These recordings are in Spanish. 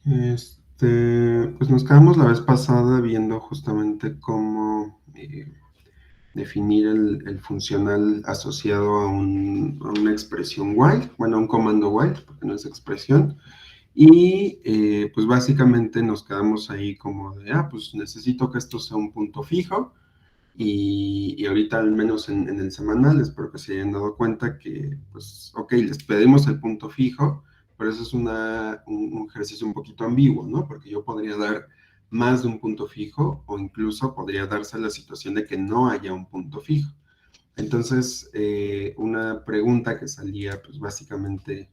Pues nos quedamos la vez pasada viendo justamente cómo definir el funcional asociado a una expresión while, bueno, a un comando while, porque no es expresión, y pues básicamente nos quedamos ahí como de, pues necesito que esto sea un punto fijo, y ahorita al menos en el semanal espero que se hayan dado cuenta que, pues, ok, les pedimos el punto fijo, pero eso es un ejercicio un poquito ambiguo, ¿no? Porque yo podría dar más de un punto fijo o incluso podría darse la situación de que no haya un punto fijo. Entonces, una pregunta que salía, pues básicamente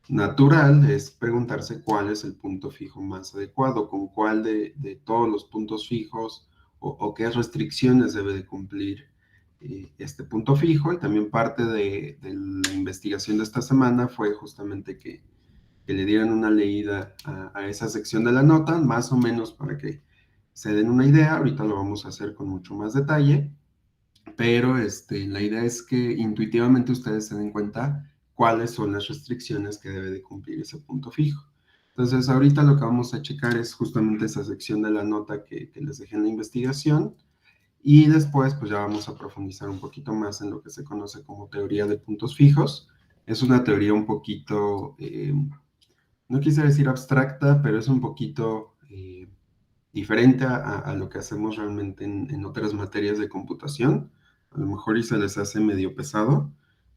natural, es preguntarse cuál es el punto fijo más adecuado, con cuál de todos los puntos fijos o qué restricciones debe de cumplir este punto fijo. Y también parte de la investigación de esta semana fue justamente que le dieran una leída a esa sección de la nota, más o menos para que se den una idea. Ahorita lo vamos a hacer con mucho más detalle, pero la idea es que intuitivamente ustedes se den cuenta cuáles son las restricciones que debe de cumplir ese punto fijo. Entonces, ahorita lo que vamos a checar es justamente esa sección de la nota que les dejé en la investigación, y después pues ya vamos a profundizar un poquito más en lo que se conoce como teoría de puntos fijos. Es una teoría un poquito, no quisiera decir abstracta, pero es un poquito diferente a lo que hacemos realmente en otras materias de computación. A lo mejor y se les hace medio pesado,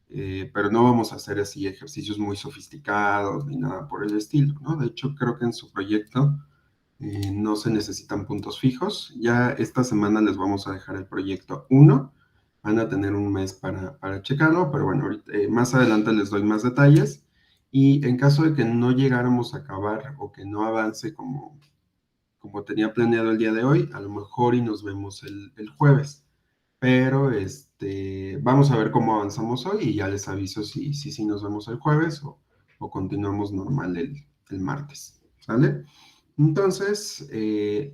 pero no vamos a hacer así ejercicios muy sofisticados ni nada por el estilo, ¿no? De hecho, creo que en su proyecto no se necesitan puntos fijos. Ya esta semana les vamos a dejar el proyecto 1. Van a tener un mes para checarlo, pero bueno, ahorita, más adelante les doy más detalles. Y en caso de que no llegáramos a acabar o que no avance como tenía planeado el día de hoy, a lo mejor y nos vemos el jueves. Pero vamos a ver cómo avanzamos hoy y ya les aviso si nos vemos el jueves o continuamos normal el martes. ¿Sale? Entonces,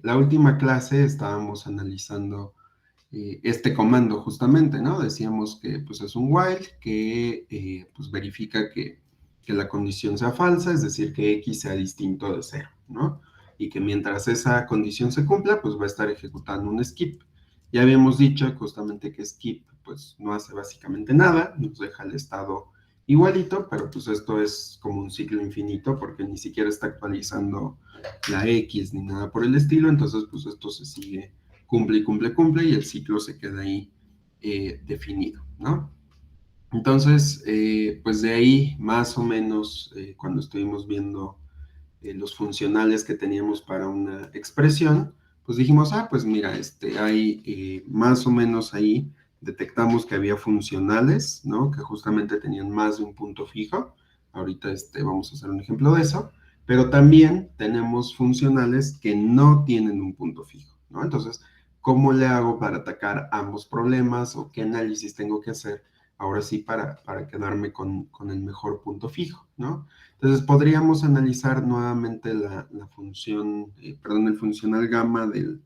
la última clase estábamos analizando este comando justamente, ¿no? Decíamos que pues es un while que pues verifica que la condición sea falsa, es decir, que x sea distinto de 0, ¿no? Y que mientras esa condición se cumpla, pues va a estar ejecutando un skip. Ya habíamos dicho justamente que skip pues no hace básicamente nada, nos deja el estado igualito, pero pues esto es como un ciclo infinito porque ni siquiera está actualizando la X ni nada por el estilo, entonces pues esto se sigue, cumple y cumple, cumple, y el ciclo se queda ahí definido, ¿no? Entonces, pues de ahí más o menos cuando estuvimos viendo los funcionales que teníamos para una expresión, pues dijimos, pues mira, hay más o menos ahí, detectamos que había funcionales, ¿no? Que justamente tenían más de un punto fijo. Ahorita vamos a hacer un ejemplo de eso, pero también tenemos funcionales que no tienen un punto fijo, ¿no? Entonces, ¿cómo le hago para atacar ambos problemas o qué análisis tengo que hacer ahora sí para quedarme con el mejor punto fijo, ¿no? Entonces podríamos analizar nuevamente la función, perdón, el funcional gamma del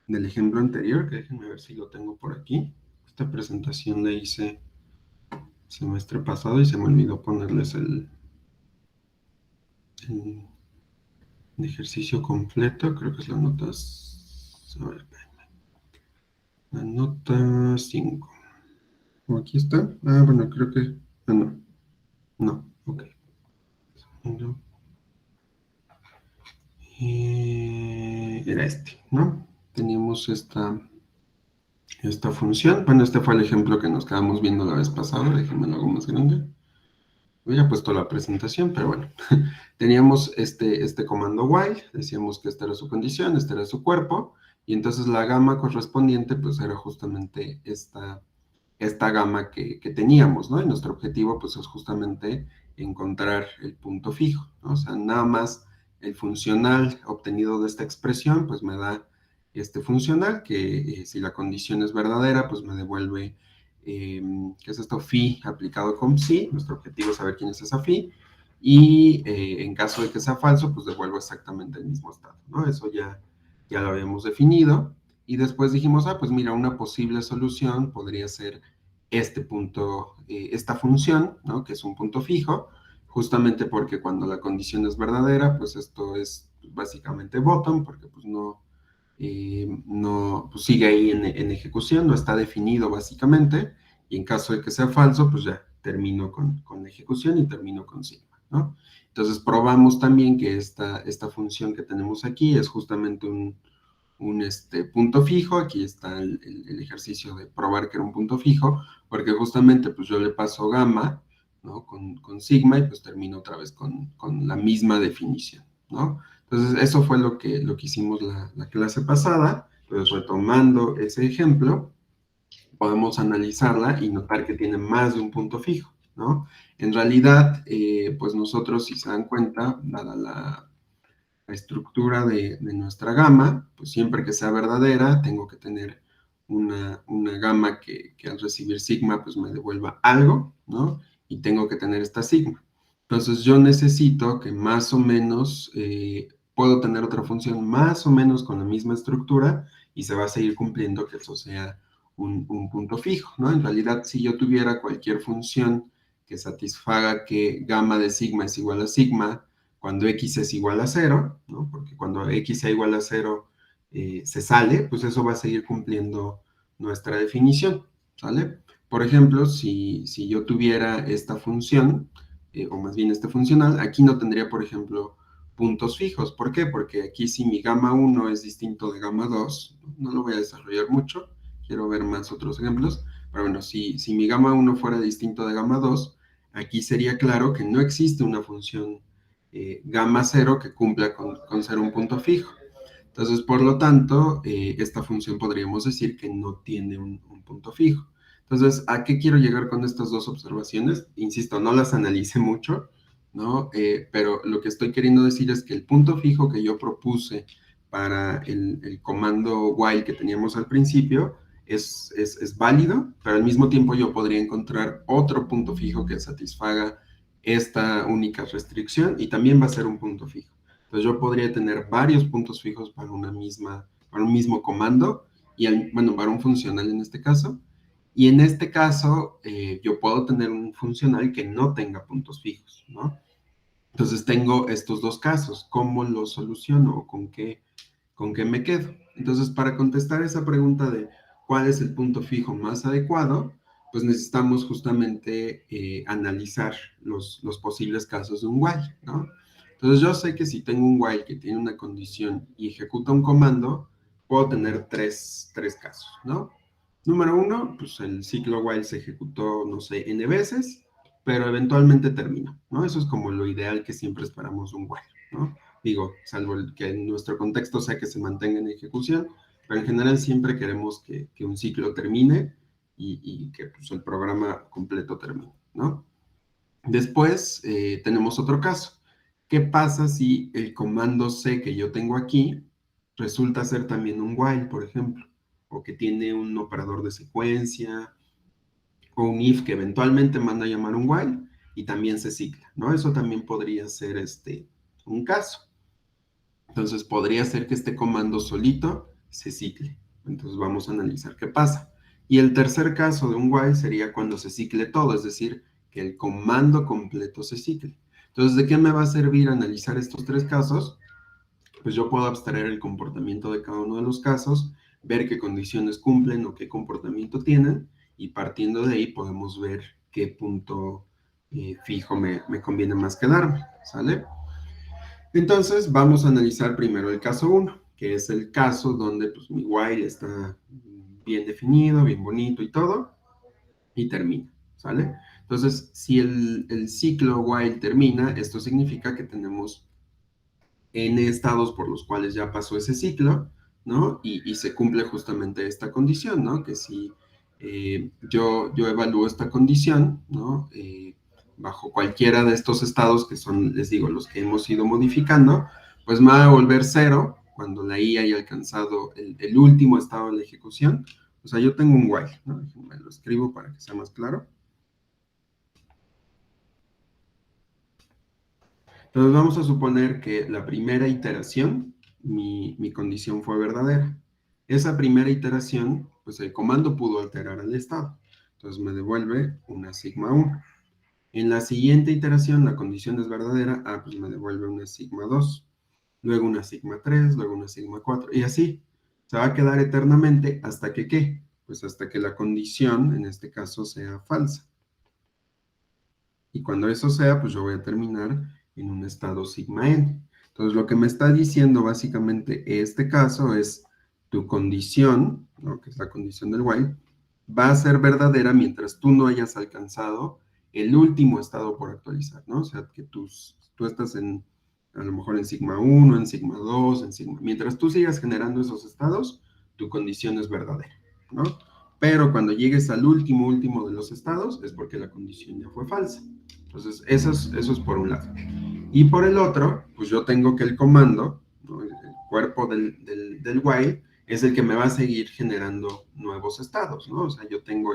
ejemplo anterior, que déjenme ver si lo tengo por aquí. Esta presentación la hice semestre pasado y se me olvidó ponerles el ejercicio completo. Creo que es la nota, a ver, la nota 5. ¿O aquí está? Bueno, creo que, no, no, ok. Era ¿no? Teníamos esta función. Bueno, este fue el ejemplo que nos quedamos viendo la vez pasada. Déjenme lo hago más grande. Hubiera puesto la presentación, pero bueno. Teníamos este comando while. Decíamos que esta era su condición, este era su cuerpo. Y entonces la gama correspondiente, pues era justamente esta gama que teníamos, ¿no? Y nuestro objetivo, pues es justamente encontrar el punto fijo, ¿no? O sea, nada más el funcional obtenido de esta expresión, pues me da este funcional, que si la condición es verdadera, pues me devuelve, ¿qué es esto? Phi aplicado con psi. Nuestro objetivo es saber quién es esa phi. Y en caso de que sea falso, pues devuelvo exactamente el mismo estado, ¿no? Eso ya lo habíamos definido. Y después dijimos, pues mira, una posible solución podría ser este punto, esta función, ¿no? Que es un punto fijo, justamente porque cuando la condición es verdadera, pues esto es básicamente bottom, porque pues no pues sigue ahí en ejecución, no está definido básicamente, y en caso de que sea falso, pues ya termino con la ejecución y termino con sigma, ¿no? Entonces probamos también que esta función que tenemos aquí es justamente un punto fijo. Aquí está el ejercicio de probar que era un punto fijo, porque justamente pues yo le paso gamma, ¿no? Con sigma, y pues termino otra vez con la misma definición, ¿no? Entonces eso fue lo que hicimos la clase pasada. Pues retomando ese ejemplo, podemos analizarla y notar que tiene más de un punto fijo, ¿no? En realidad, pues nosotros, si se dan cuenta, dada la estructura de nuestra gama, pues siempre que sea verdadera, tengo que tener una gama que al recibir sigma, pues me devuelva algo, ¿no? Y tengo que tener esta sigma. Entonces yo necesito que más o menos, puedo tener otra función más o menos con la misma estructura y se va a seguir cumpliendo que eso sea un punto fijo, ¿no? En realidad, si yo tuviera cualquier función que satisfaga que gamma de sigma es igual a sigma, cuando x es igual a 0, ¿no? Porque cuando x sea igual a 0 se sale, pues eso va a seguir cumpliendo nuestra definición, ¿sale? Por ejemplo, si yo tuviera esta función, o más bien este funcional, aquí no tendría, por ejemplo, puntos fijos. ¿Por qué? Porque aquí si mi gamma 1 es distinto de gamma 2, no lo voy a desarrollar mucho, quiero ver más otros ejemplos, pero bueno, si mi gamma 1 fuera distinto de gamma 2, aquí sería claro que no existe una función gamma 0 que cumpla con ser un punto fijo. Entonces, por lo tanto, esta función podríamos decir que no tiene un punto fijo. Entonces, ¿a qué quiero llegar con estas dos observaciones? Insisto, no las analicé mucho, ¿no? Pero lo que estoy queriendo decir es que el punto fijo que yo propuse para el comando while que teníamos al principio es válido, pero al mismo tiempo yo podría encontrar otro punto fijo que satisfaga esta única restricción y también va a ser un punto fijo. Entonces yo podría tener varios puntos fijos para para un mismo comando, y bueno, para un funcional en este caso. Y en este caso, yo puedo tener un funcional que no tenga puntos fijos, ¿no? Entonces tengo estos dos casos. ¿Cómo los soluciono o con qué me quedo? Entonces, para contestar esa pregunta de cuál es el punto fijo más adecuado, pues necesitamos justamente analizar los posibles casos de un while, ¿no? Entonces, yo sé que si tengo un while que tiene una condición y ejecuta un comando, puedo tener tres casos, ¿no? Número uno, pues el ciclo while se ejecutó, no sé, n veces, pero eventualmente terminó, ¿no? Eso es como lo ideal que siempre esperamos de un while, ¿no? Digo, salvo que en nuestro contexto sea que se mantenga en ejecución, pero en general siempre queremos que un ciclo termine y que pues, el programa completo termine, ¿no? Después tenemos otro caso. ¿Qué pasa si el comando C que yo tengo aquí resulta ser también un while, por ejemplo? O que tiene un operador de secuencia, o un if que eventualmente manda a llamar un while y también se cicla, ¿no? Eso también podría ser un caso. Entonces podría ser que este comando solito se cicle. Entonces vamos a analizar qué pasa. Y el tercer caso de un while sería cuando se cicle todo, es decir, que el comando completo se cicle. Entonces, ¿de qué me va a servir analizar estos tres casos? Pues yo puedo abstraer el comportamiento de cada uno de los casos, ver qué condiciones cumplen o qué comportamiento tienen, y partiendo de ahí podemos ver qué punto fijo me conviene más quedarme, ¿sale? Entonces vamos a analizar primero el caso 1, que es el caso donde pues, mi while está bien definido, bien bonito y todo, y termina, ¿sale? Entonces, si el ciclo while termina, esto significa que tenemos n estados por los cuales ya pasó ese ciclo, ¿no? Y se cumple justamente esta condición, ¿no? Que si yo evalúo esta condición, ¿no? Bajo cualquiera de estos estados que son, les digo, los que hemos ido modificando, pues me va a volver cero cuando la I haya alcanzado el último estado de la ejecución. O sea, yo tengo un while, ¿no? Me lo escribo para que sea más claro. Entonces vamos a suponer que la primera iteración, mi condición fue verdadera. Esa primera iteración, pues el comando pudo alterar el estado. Entonces me devuelve una sigma 1. En la siguiente iteración, la condición es verdadera, pues me devuelve una sigma 2, luego una sigma 3, luego una sigma 4, y así. Se va a quedar eternamente hasta que, ¿qué? Pues hasta que la condición, en este caso, sea falsa. Y cuando eso sea, pues yo voy a terminar en un estado sigma n. Entonces, lo que me está diciendo básicamente este caso es tu condición, ¿no? Que es la condición del while, va a ser verdadera mientras tú no hayas alcanzado el último estado por actualizar, ¿no? O sea, que tú estás a lo mejor en sigma 1, en sigma 2, en sigma... Mientras tú sigas generando esos estados, tu condición es verdadera, ¿no? Pero cuando llegues al último de los estados, es porque la condición ya fue falsa. Entonces, eso es por un lado. Y por el otro, pues yo tengo que el comando, ¿no? El cuerpo del while, es el que me va a seguir generando nuevos estados, ¿no? O sea, yo tengo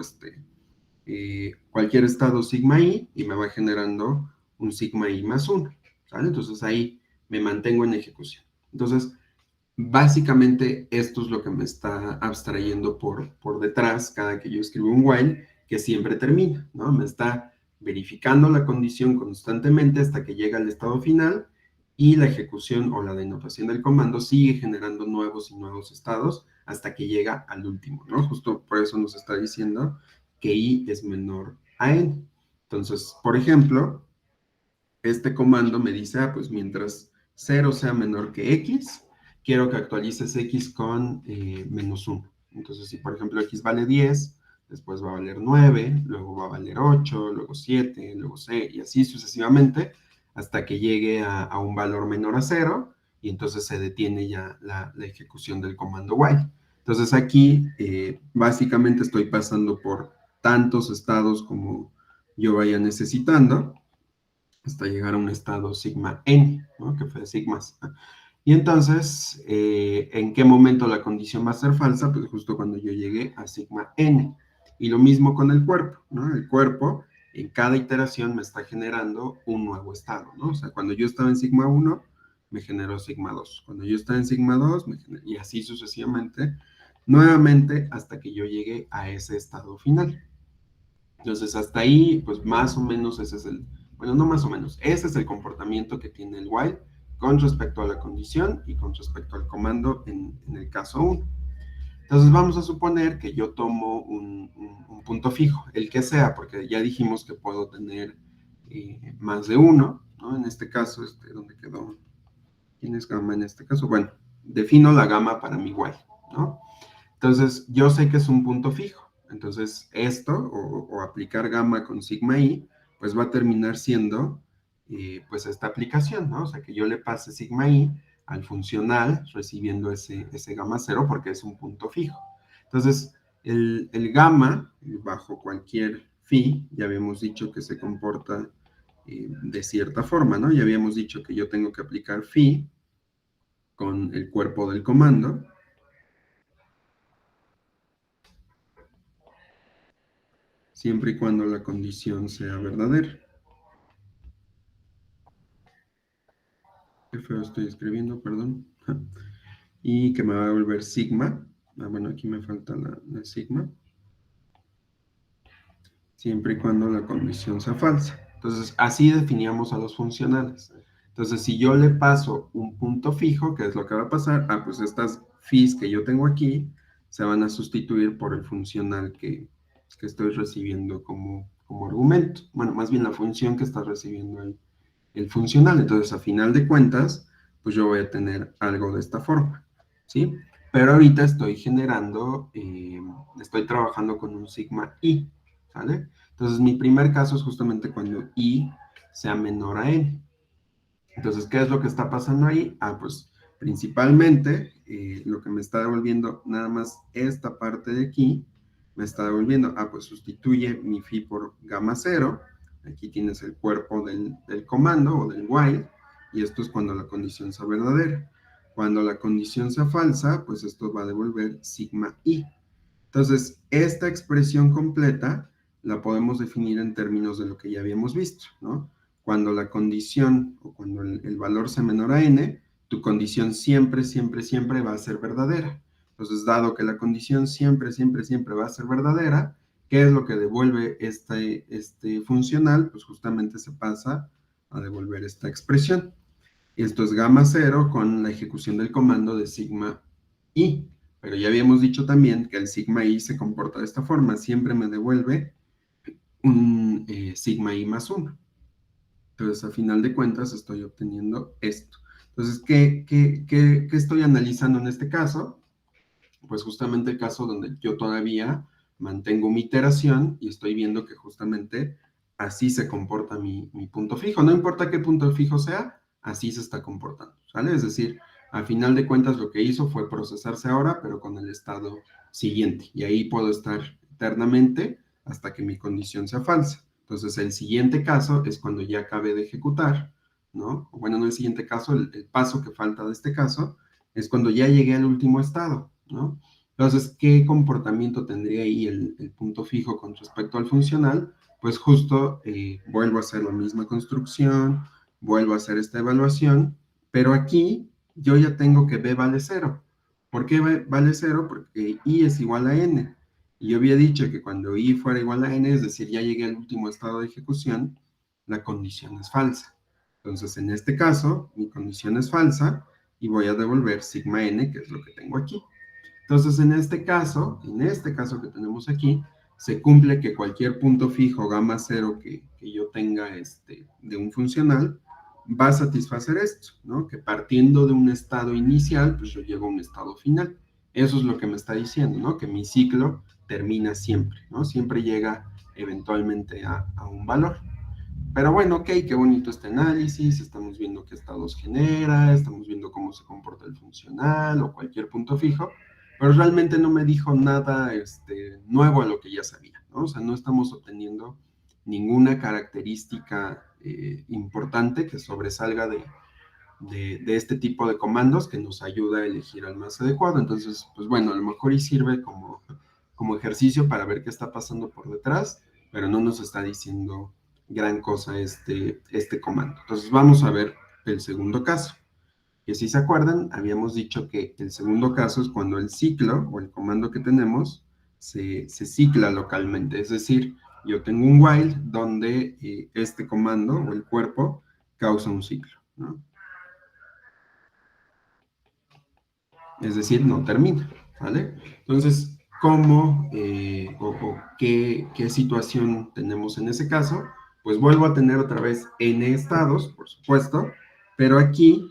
cualquier estado sigma i y me va generando un sigma i más 1, ¿sale? Entonces ahí me mantengo en ejecución. Entonces, básicamente esto es lo que me está abstrayendo por detrás cada que yo escribo un while, que siempre termina, ¿no? Me está verificando la condición constantemente hasta que llega al estado final y la ejecución o la denotación del comando sigue generando nuevos y nuevos estados hasta que llega al último, ¿no? Justo por eso nos está diciendo que i es menor a n. Entonces, por ejemplo, este comando me dice, pues mientras 0 sea menor que x, quiero que actualices x con menos 1. Entonces, si por ejemplo x vale 10, después va a valer 9, luego va a valer 8, luego 7, luego 6, y así sucesivamente, hasta que llegue a un valor menor a 0, y entonces se detiene ya la ejecución del comando while. Entonces aquí, básicamente estoy pasando por tantos estados como yo vaya necesitando, hasta llegar a un estado sigma n, ¿no? Que fue sigmas. Y entonces, ¿en qué momento la condición va a ser falsa? Pues justo cuando yo llegue a sigma n. Y lo mismo con el cuerpo, ¿no? El cuerpo en cada iteración me está generando un nuevo estado, ¿no? O sea, cuando yo estaba en sigma 1, me generó sigma 2. Cuando yo estaba en sigma 2, y así sucesivamente, nuevamente hasta que yo llegue a ese estado final. Entonces, hasta ahí, pues más o menos ese es bueno, no más o menos, ese es el comportamiento que tiene el while con respecto a la condición y con respecto al comando en el caso 1. Entonces, vamos a suponer que yo tomo un punto fijo, el que sea, porque ya dijimos que puedo tener más de uno, ¿no? En este caso, ¿dónde quedó? ¿Quién es gamma en este caso? Bueno, defino la gama para mi while, ¿no? Entonces, yo sé que es un punto fijo. Entonces, esto, o aplicar gamma con sigma i, pues va a terminar siendo, pues, esta aplicación, ¿no? O sea, que yo le pase sigma i al funcional recibiendo ese gamma 0 porque es un punto fijo. Entonces, el gamma, bajo cualquier phi, ya habíamos dicho que se comporta de cierta forma, ¿no? Ya habíamos dicho que yo tengo que aplicar phi con el cuerpo del comando, siempre y cuando la condición sea verdadera. Qué feo estoy escribiendo, perdón. Y que me va a devolver sigma. Bueno, aquí me falta la sigma. Siempre y cuando la condición sea falsa. Entonces, así definíamos a los funcionales. Entonces, si yo le paso un punto fijo, ¿qué es lo que va a pasar? Pues estas phis que yo tengo aquí se van a sustituir por el funcional que estoy recibiendo como argumento. Bueno, más bien la función que está recibiendo el funcional. Entonces, a final de cuentas, pues yo voy a tener algo de esta forma, ¿sí? Pero ahorita estoy generando, estoy trabajando con un sigma i, ¿sale? Entonces, mi primer caso es justamente cuando i sea menor a n. Entonces, ¿qué es lo que está pasando ahí? Pues principalmente lo que me está devolviendo nada más esta parte de aquí, me está devolviendo, pues sustituye mi phi por gamma 0, aquí tienes el cuerpo del comando o del while, y esto es cuando la condición sea verdadera. Cuando la condición sea falsa, pues esto va a devolver sigma i. Entonces, esta expresión completa la podemos definir en términos de lo que ya habíamos visto, ¿no? Cuando la condición o cuando el valor sea menor a n, tu condición siempre, siempre, siempre va a ser verdadera. Entonces, dado que la condición siempre, siempre, siempre va a ser verdadera, ¿Qué es lo que devuelve este funcional? Pues justamente se pasa a devolver esta expresión. Esto es gamma 0 con la ejecución del comando de sigma i. Pero ya habíamos dicho también que el sigma i se comporta de esta forma. Siempre me devuelve un sigma i más 1. Entonces, a final de cuentas, estoy obteniendo esto. Entonces, ¿qué estoy analizando en este caso? Pues justamente el caso donde yo todavía mantengo mi iteración y estoy viendo que justamente así se comporta mi punto fijo. No importa qué punto fijo sea, así se está comportando, ¿sale? Es decir, a final de cuentas lo que hizo fue procesarse ahora, pero con el estado siguiente. Y ahí puedo estar eternamente hasta que mi condición sea falsa. Entonces, el siguiente caso es cuando ya acabe de ejecutar, ¿no? O bueno, no el siguiente caso, el paso que falta de este caso es cuando ya llegué al último estado, ¿no? Entonces, ¿qué comportamiento tendría ahí el punto fijo con respecto al funcional? Pues justo vuelvo a hacer la misma construcción, vuelvo a hacer esta evaluación, pero aquí yo ya tengo que b vale 0. ¿Por qué vale 0? Porque i es igual a n. Y yo había dicho que cuando i fuera igual a n, es decir, ya llegué al último estado de ejecución, la condición es falsa. Entonces, en este caso, mi condición es falsa y voy a devolver sigma n, que es lo que tengo aquí. Entonces, en este caso que tenemos aquí, se cumple que cualquier punto fijo gamma 0 que yo tenga de un funcional va a satisfacer esto, ¿no? Que partiendo de un estado inicial, pues yo llego a un estado final. Eso es lo que me está diciendo, ¿no? Que mi ciclo termina siempre, ¿no? Siempre llega eventualmente a un valor. Pero bueno, ok, qué bonito este análisis, estamos viendo qué estados genera, estamos viendo cómo se comporta el funcional o cualquier punto fijo, pero realmente no me dijo nada nuevo a lo que ya sabía, ¿no? O sea, no estamos obteniendo ninguna característica importante que sobresalga de este tipo de comandos que nos ayuda a elegir al más adecuado. Entonces, pues bueno, a lo mejor y sirve como ejercicio para ver qué está pasando por detrás, pero no nos está diciendo gran cosa este comando. Entonces vamos a ver el segundo caso. Que si se acuerdan, habíamos dicho que el segundo caso es cuando el ciclo o el comando que tenemos se cicla localmente. Es decir, yo tengo un while donde este comando o el cuerpo causa un ciclo, ¿no? Es decir, no termina, ¿vale? Entonces, ¿cómo o qué situación tenemos en ese caso? Pues vuelvo a tener otra vez n estados, por supuesto, pero aquí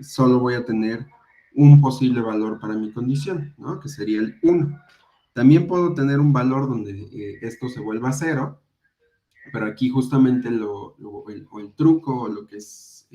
solo voy a tener un posible valor para mi condición, ¿no? Que sería el 1. También puedo tener un valor donde esto se vuelva a 0, pero aquí justamente el truco o lo que es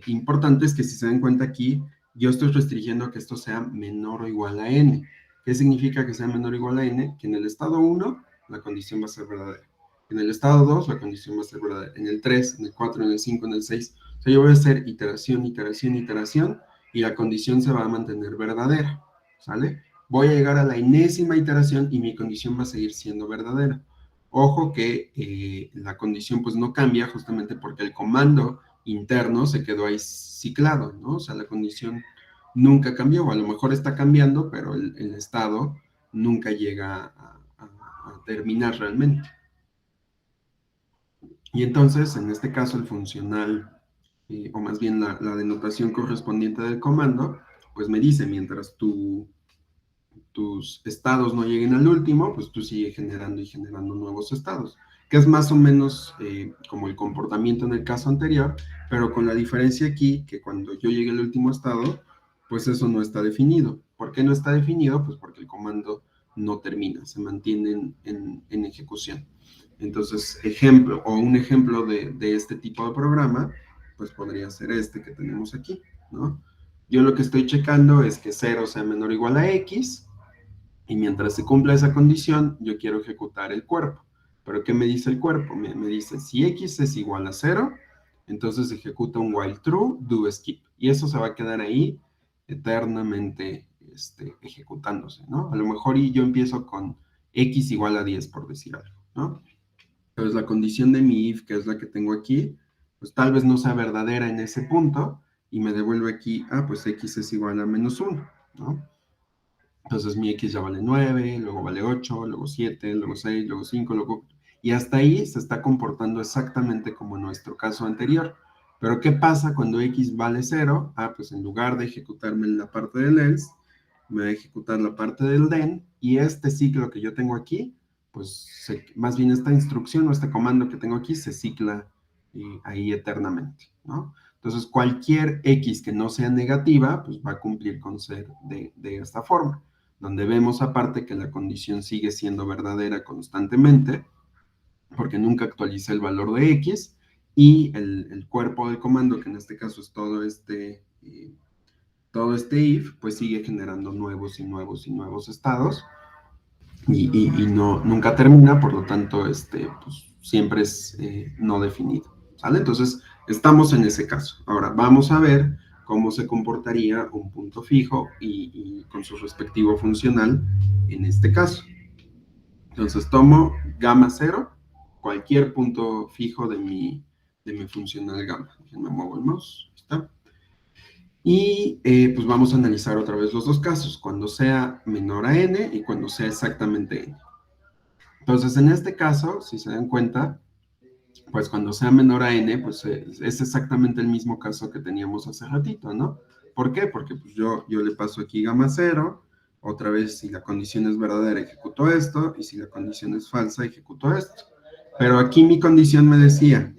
importante es que si se dan cuenta aquí, yo estoy restringiendo a que esto sea menor o igual a n. ¿Qué significa que sea menor o igual a n? Que en el estado 1 la condición va a ser verdadera. En el estado 2 la condición va a ser verdadera. En el 3, en el 4, en el 5, en el 6. O sea, yo voy a hacer iteración, iteración, iteración y la condición se va a mantener verdadera. ¿Sale? Voy a llegar a la enésima iteración y mi condición va a seguir siendo verdadera. Ojo que la condición pues no cambia justamente porque el comando interno se quedó ahí ciclado, ¿no? O sea, la condición nunca cambió, o a lo mejor está cambiando, pero el estado nunca llega a terminar realmente. Y entonces, en este caso, el funcional, o más bien la denotación correspondiente del comando, pues me dice, mientras tus estados no lleguen al último, pues tú sigues generando y generando nuevos estados, que es más o menos como el comportamiento en el caso anterior, pero con la diferencia aquí que cuando yo llegue al último estado, pues eso no está definido. ¿Por qué no está definido? Pues porque el comando no termina, se mantiene en ejecución. Entonces, ejemplo, o un ejemplo de este tipo de programa, pues podría ser este que tenemos aquí, ¿no? Yo lo que estoy checando es que 0 sea menor o igual a x, y mientras se cumpla esa condición, yo quiero ejecutar el cuerpo. ¿Pero qué me dice el cuerpo? Me dice, si x es igual a 0, entonces ejecuta un while true, do skip. Y eso se va a quedar ahí eternamente ejecutándose, ¿no? A lo mejor y yo empiezo con x igual a 10, por decir algo, ¿no? Entonces la condición de mi if, que es la que tengo aquí, pues tal vez no sea verdadera en ese punto, y me devuelve aquí, pues x es igual a menos 1, ¿no? Entonces mi X ya vale 9, luego vale 8, luego 7, luego 6, luego 5, luego... Y hasta ahí se está comportando exactamente como en nuestro caso anterior. Pero ¿qué pasa cuando X vale 0? Ah, pues en lugar de ejecutarme en la parte del else, me va a ejecutar la parte del then, y este ciclo que yo tengo aquí, pues más bien esta instrucción o este comando que tengo aquí se cicla ahí eternamente, ¿no? Entonces cualquier X que no sea negativa, pues va a cumplir con ser de esta forma, donde vemos aparte que la condición sigue siendo verdadera constantemente, porque nunca actualiza el valor de X, y el cuerpo del comando, que en este caso es todo este if, pues sigue generando nuevos y nuevos y nuevos estados, y no, nunca termina, por lo tanto, pues, siempre es no definido, ¿sale? Entonces, estamos en ese caso. Ahora, vamos a ver cómo se comportaría un punto fijo y con su respectivo funcional en este caso. Entonces, tomo gamma 0, cualquier punto fijo de mi funcional gamma. Me muevo el mouse, ¿está? Y pues vamos a analizar otra vez los dos casos, cuando sea menor a n y cuando sea exactamente n. Entonces, en este caso, si se dan cuenta, pues cuando sea menor a n, pues es exactamente el mismo caso que teníamos hace ratito, ¿no? ¿Por qué? Porque pues yo le paso aquí gamma 0, otra vez si la condición es verdadera ejecuto esto, y si la condición es falsa ejecuto esto. Pero aquí mi condición me decía,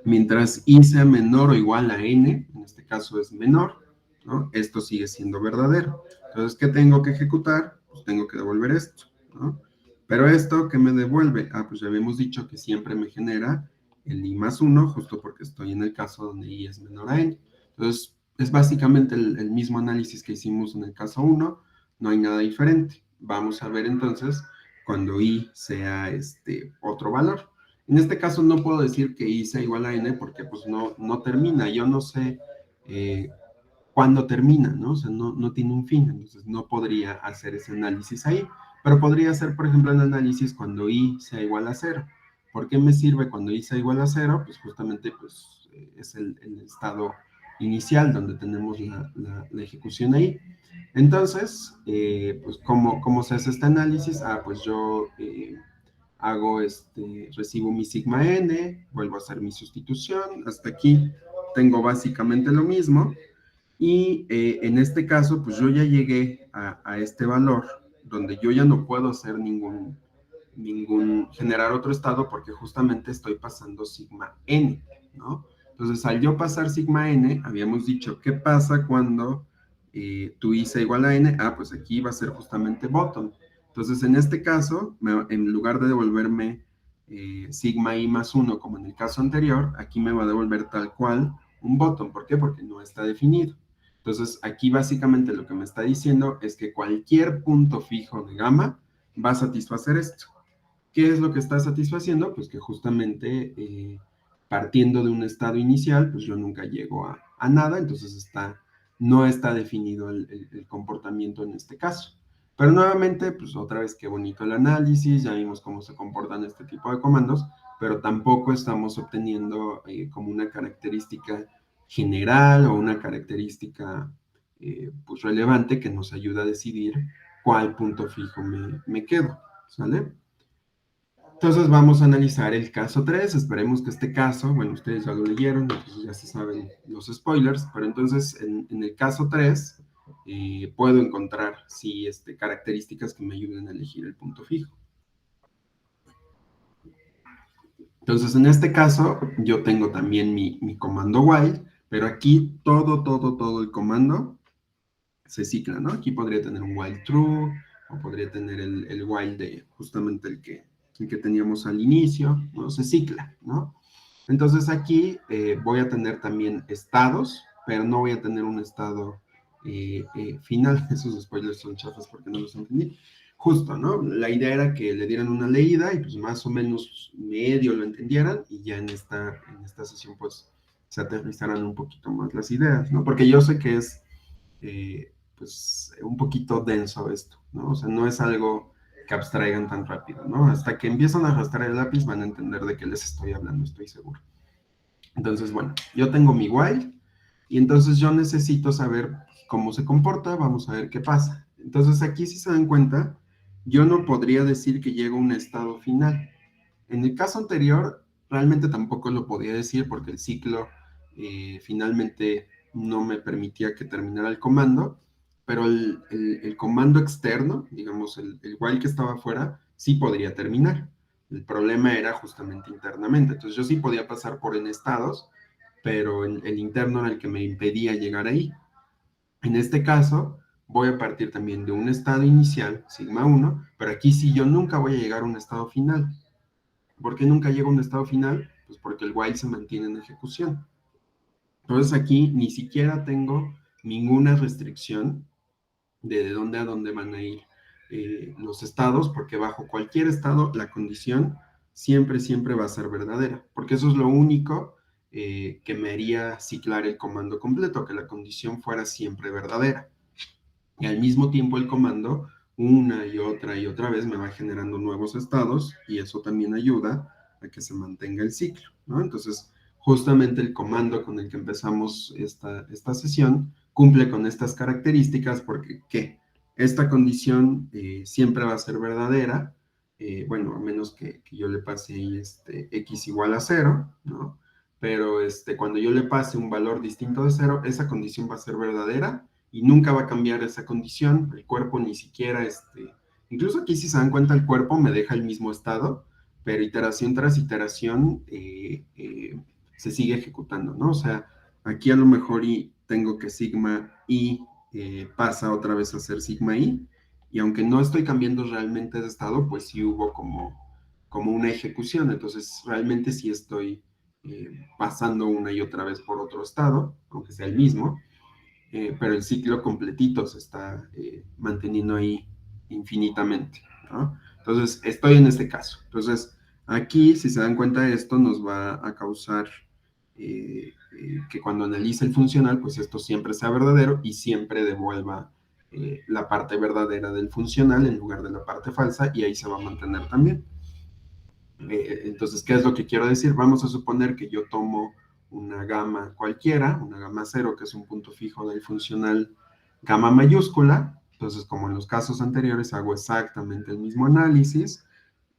mientras i sea menor o igual a n, en este caso es menor, ¿no? Esto sigue siendo verdadero. Entonces, ¿qué tengo que ejecutar? Pues tengo que devolver esto, ¿no? Pero esto, ¿qué me devuelve? Ah, pues ya habíamos dicho que siempre me genera el i más 1, justo porque estoy en el caso donde i es menor a n. Entonces, es básicamente el mismo análisis que hicimos en el caso 1, no hay nada diferente. Vamos a ver entonces cuando i sea otro valor. En este caso no puedo decir que i sea igual a n porque pues no termina. Yo no sé cuándo termina, ¿no? O sea, no tiene un fin, entonces no podría hacer ese análisis ahí. Pero podría hacer, por ejemplo, el análisis cuando i sea igual a 0. ¿Por qué me sirve cuando i sea igual a 0? Pues justamente pues, es el estado inicial donde tenemos la ejecución ahí. Entonces, pues, ¿cómo se hace este análisis? Ah, pues yo hago recibo mi sigma n, vuelvo a hacer mi sustitución, hasta aquí tengo básicamente lo mismo, y en este caso, pues yo ya llegué a este valor, donde yo ya no puedo hacer generar otro estado, porque justamente estoy pasando sigma n, ¿no? Entonces, al yo pasar sigma n, habíamos dicho, ¿qué pasa cuando tu i sea igual a n? Ah, pues aquí va a ser justamente bottom. Entonces, en este caso, en lugar de devolverme sigma i más 1, como en el caso anterior, aquí me va a devolver tal cual un bottom. ¿Por qué? Porque no está definido. Entonces, aquí básicamente lo que me está diciendo es que cualquier punto fijo de gamma va a satisfacer esto. ¿Qué es lo que está satisfaciendo? Pues que justamente partiendo de un estado inicial, pues yo nunca llego a nada, entonces no está definido el comportamiento en este caso. Pero nuevamente, pues otra vez qué bonito el análisis, ya vimos cómo se comportan este tipo de comandos, pero tampoco estamos obteniendo como una característica general o una característica pues relevante que nos ayuda a decidir cuál punto fijo me quedo, ¿sale? Entonces vamos a analizar el caso 3. Esperemos que este caso, bueno, ustedes ya lo leyeron, entonces ya se saben los spoilers, pero entonces en el caso 3 puedo encontrar, sí, características que me ayuden a elegir el punto fijo. Entonces en este caso yo tengo también mi comando while, pero aquí todo el comando se cicla, ¿no? Aquí podría tener un while true, o podría tener el while de justamente el que teníamos al inicio, ¿no? Se cicla, ¿no? Entonces aquí voy a tener también estados, pero no voy a tener un estado final. Esos spoilers son chafas porque no los entendí. Justo, ¿no? La idea era que le dieran una leída y pues más o menos medio lo entendieran, y ya en esta sesión pues se aterrizaran un poquito más las ideas, ¿no? Porque yo sé que es pues un poquito denso esto, ¿no? O sea, no es algo que abstraigan tan rápido, ¿no? Hasta que empiezan a arrastrar el lápiz van a entender de qué les estoy hablando, estoy seguro. Entonces, bueno, yo tengo mi while y entonces yo necesito saber cómo se comporta, vamos a ver qué pasa. Entonces aquí, si se dan cuenta, yo no podría decir que llego a un estado final. En el caso anterior, realmente tampoco lo podía decir porque el ciclo finalmente no me permitía que terminara el comando, pero el comando externo, digamos, el while que estaba afuera, sí podría terminar. El problema era justamente internamente. Entonces yo sí podía pasar por en estados, pero el interno era el que me impedía llegar ahí. En este caso, voy a partir también de un estado inicial, sigma 1, pero aquí sí yo nunca voy a llegar a un estado final. ¿Por qué nunca llego a un estado final? Pues porque el while se mantiene en ejecución. Entonces aquí ni siquiera tengo ninguna restricción de dónde a dónde van a ir los estados, porque bajo cualquier estado la condición siempre, siempre va a ser verdadera, porque eso es lo único que me haría ciclar el comando completo, que la condición fuera siempre verdadera. Y al mismo tiempo el comando una y otra vez me va generando nuevos estados y eso también ayuda a que se mantenga el ciclo, ¿no? Entonces, justamente el comando con el que empezamos esta sesión cumple con estas características porque, ¿qué? Esta condición siempre va a ser verdadera, bueno, a menos que yo le pase ahí x igual a 0, ¿no? Pero cuando yo le pase un valor distinto de 0, esa condición va a ser verdadera y nunca va a cambiar esa condición, el cuerpo ni siquiera, incluso aquí si se dan cuenta el cuerpo me deja el mismo estado, pero iteración tras iteración se sigue ejecutando, ¿no? O sea, aquí a lo mejor y tengo que sigma i pasa otra vez a ser sigma i, y aunque no estoy cambiando realmente de estado, pues sí hubo como una ejecución, entonces realmente sí estoy pasando una y otra vez por otro estado, aunque sea el mismo, pero el ciclo completito se está manteniendo ahí infinitamente, ¿no? Entonces, estoy en este caso. Entonces, aquí, si se dan cuenta, esto nos va a causar que cuando analice el funcional, pues esto siempre sea verdadero y siempre devuelva la parte verdadera del funcional en lugar de la parte falsa y ahí se va a mantener también. Entonces, ¿qué es lo que quiero decir? Vamos a suponer que yo tomo una gama cualquiera, una gama cero, que es un punto fijo del funcional gamma mayúscula. Entonces, como en los casos anteriores, hago exactamente el mismo análisis,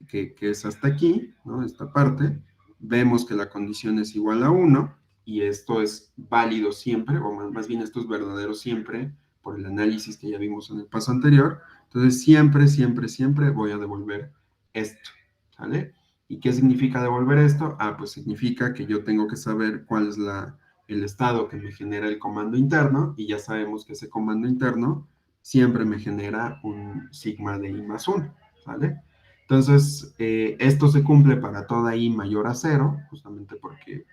que es hasta aquí, ¿no? Esta parte. Vemos que la condición es igual a 1 y esto es válido siempre, o más bien esto es verdadero siempre, por el análisis que ya vimos en el paso anterior. Entonces, siempre, siempre, siempre voy a devolver esto, ¿sale? ¿Y qué significa devolver esto? Ah, pues significa que yo tengo que saber cuál es el estado que me genera el comando interno, y ya sabemos que ese comando interno siempre me genera un sigma de i más 1, ¿vale? Entonces, esto se cumple para toda i mayor a 0, justamente porque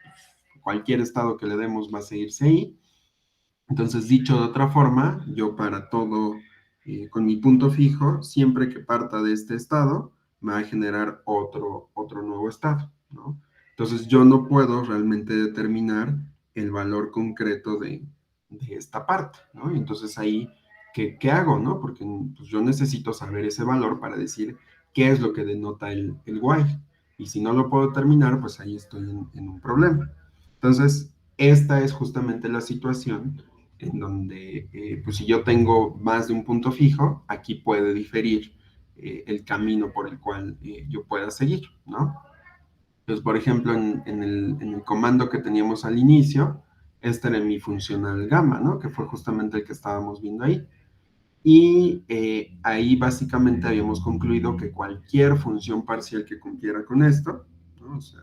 cualquier estado que le demos va a seguirse ahí. Entonces, dicho de otra forma, yo para todo, con mi punto fijo, siempre que parta de este estado, me va a generar otro nuevo estado, ¿no? Entonces, yo no puedo realmente determinar el valor concreto de esta parte, ¿no? Y entonces ahí, ¿qué hago, no? Porque pues, yo necesito saber ese valor para decir qué es lo que denota el while. Y si no lo puedo determinar, pues ahí estoy en un problema. Entonces, esta es justamente la situación en donde, pues si yo tengo más de un punto fijo, aquí puede diferir el camino por el cual yo pueda seguir, ¿no? Entonces, por ejemplo, en el comando que teníamos al inicio, este era mi funcional gamma, ¿no? Que fue justamente el que estábamos viendo ahí. Y ahí básicamente habíamos concluido que cualquier función parcial que cumpliera con esto, ¿no? O sea,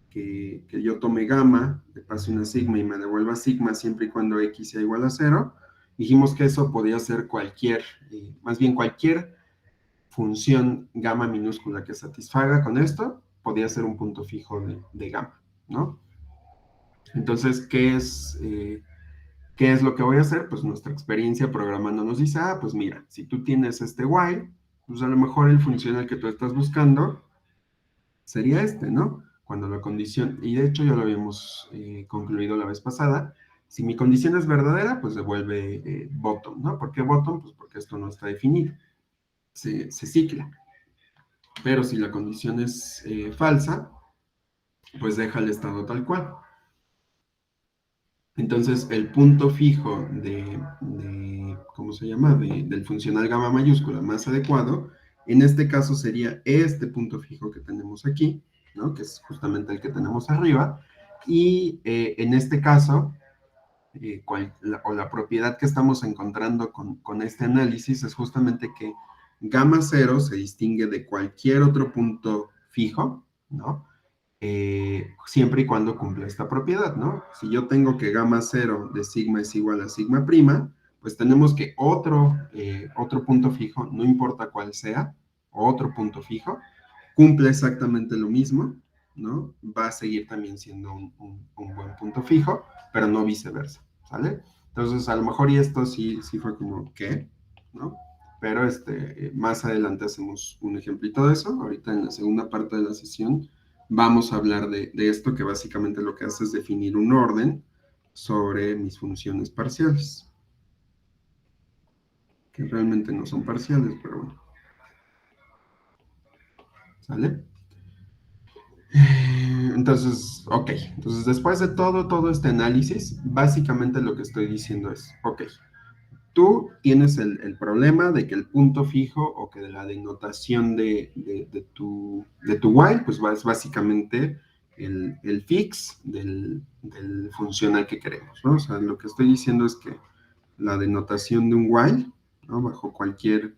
que yo tome gamma, le pase una sigma y me devuelva sigma siempre y cuando x sea igual a 0, dijimos que eso podía ser cualquier, más bien cualquier función gamma minúscula que satisfaga con esto, podía ser un punto fijo de gamma, ¿no? Entonces, ¿qué es lo que voy a hacer? Pues nuestra experiencia programando nos dice, ah, pues mira, si tú tienes este while, pues a lo mejor el funcional que tú estás buscando sería ¿no? Cuando la condición, y de hecho ya lo habíamos concluido la vez pasada, si mi condición es verdadera, pues devuelve bottom, ¿no? ¿Por qué bottom? Pues porque esto no está definido, se cicla. Pero si la condición es falsa, pues deja el estado tal cual. Entonces, el punto fijo ¿cómo se llama? Del funcional gamma mayúscula más adecuado, en este caso sería este punto fijo que tenemos aquí, ¿no? Que es justamente el que tenemos arriba. Y en este caso, o la propiedad que estamos encontrando con este análisis es justamente que gamma cero se distingue de cualquier otro punto fijo, ¿no? Siempre y cuando cumpla esta propiedad, ¿no? Si yo tengo que gamma cero de sigma es igual a sigma prima, pues tenemos que otro punto fijo, no importa cuál sea, otro punto fijo, cumple exactamente lo mismo, ¿no? Va a seguir también siendo un buen punto fijo, pero no viceversa, ¿sale? Entonces, a lo mejor y esto sí fue como, ¿qué? ¿No? Pero más adelante hacemos un ejemplito de eso. Ahorita en la segunda parte de la sesión vamos a hablar de esto, que básicamente lo que hace es definir un orden sobre mis funciones parciales, que realmente no son parciales, pero bueno, ¿sale? Entonces, ok, entonces después de todo este análisis, básicamente lo que estoy diciendo es, ok, tú tienes el problema de que el punto fijo o que de la denotación de tu while, pues es básicamente el fix del funcional que queremos, ¿no? O sea, lo que estoy diciendo es que la denotación de un while, ¿no? Bajo cualquier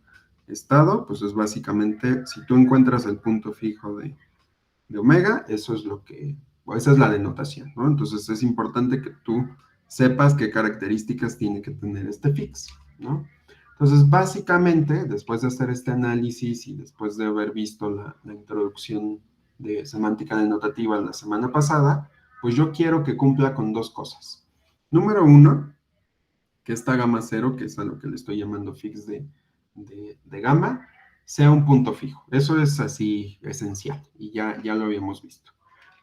estado, pues es básicamente, si tú encuentras el punto fijo de omega, eso es esa es la denotación, ¿no? Entonces es importante que tú sepas qué características tiene que tener este fix, ¿no? Entonces, básicamente, después de hacer este análisis y después de haber visto la introducción de semántica denotativa la semana pasada, pues yo quiero que cumpla con dos cosas. Número uno, que esta gamma cero, que es a lo que le estoy llamando fix de gamma, sea un punto fijo. Eso es así esencial y ya lo habíamos visto.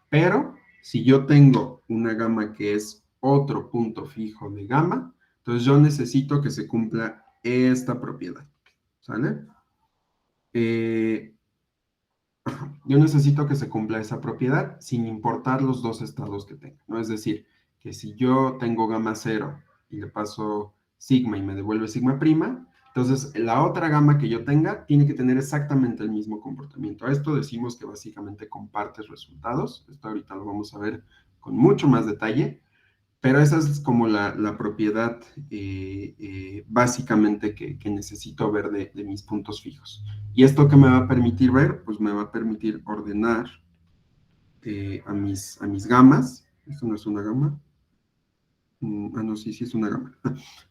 Pero si yo tengo una gama que es otro punto fijo de gamma, entonces yo necesito que se cumpla esta propiedad. ¿Sale? Eh, yo necesito que se cumpla esa propiedad sin importar los dos estados que tenga, ¿no? Es decir, que si yo tengo gamma cero y le paso sigma y me devuelve sigma prima, entonces la otra gama que yo tenga tiene que tener exactamente el mismo comportamiento. A esto decimos que básicamente compartes resultados. Esto ahorita lo vamos a ver con mucho más detalle, pero esa es como la propiedad básicamente que necesito ver de mis puntos fijos. ¿Y esto qué me va a permitir ver? Pues me va a permitir ordenar a mis gamas. Esto no es una gama. No, sí es una gama.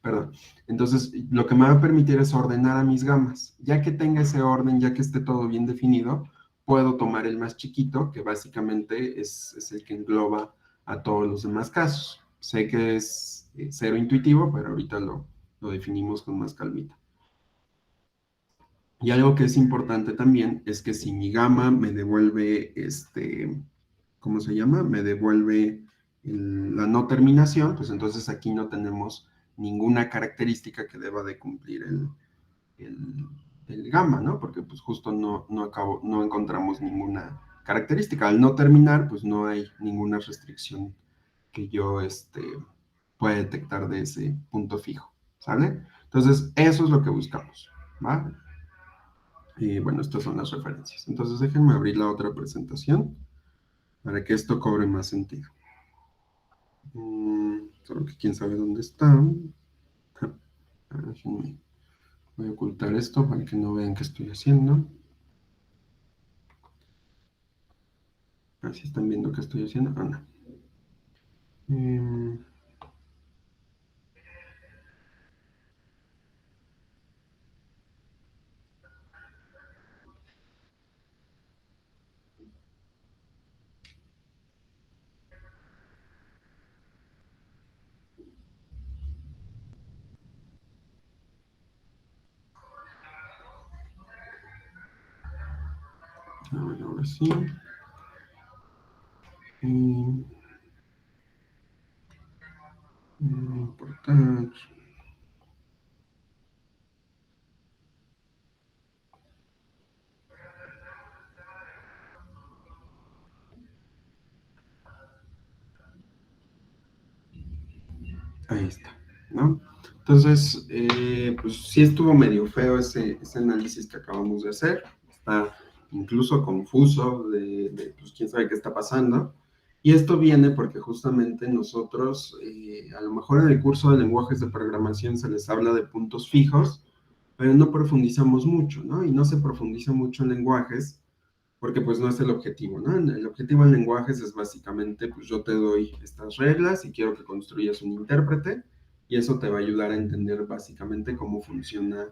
Perdón. Entonces, lo que me va a permitir es ordenar a mis gamas. Ya que tenga ese orden, ya que esté todo bien definido, puedo tomar el más chiquito, que básicamente es el que engloba a todos los demás casos. Sé que es cero intuitivo, pero ahorita lo definimos con más calmita. Y algo que es importante también es que si mi gama me devuelve ¿cómo se llama? Me devuelve la no terminación, pues entonces aquí no tenemos ninguna característica que deba de cumplir el, el gamma, ¿no? Porque pues justo no encontramos ninguna característica. Al no terminar, pues no hay ninguna restricción que yo pueda detectar de ese punto fijo, ¿sale? Entonces, eso es lo que buscamos, ¿va? Y bueno, estas son las referencias. Entonces, déjenme abrir la otra presentación para que esto cobre más sentido. Solo que quién sabe dónde está. Déjenme, voy a ocultar esto para que no vean qué estoy haciendo. A ver si están viendo qué estoy haciendo. No. Eh, a ver, ahora sí. Importar. Ahí está, ¿no? Entonces, pues sí estuvo medio feo ese análisis que acabamos de hacer. Está incluso confuso pues quién sabe qué está pasando. Y esto viene porque justamente nosotros, a lo mejor en el curso de lenguajes de programación se les habla de puntos fijos, pero no profundizamos mucho, ¿no? Y no se profundiza mucho en lenguajes porque pues no es el objetivo, ¿no? El objetivo en lenguajes es básicamente, pues yo te doy estas reglas y quiero que construyas un intérprete y eso te va a ayudar a entender básicamente cómo funciona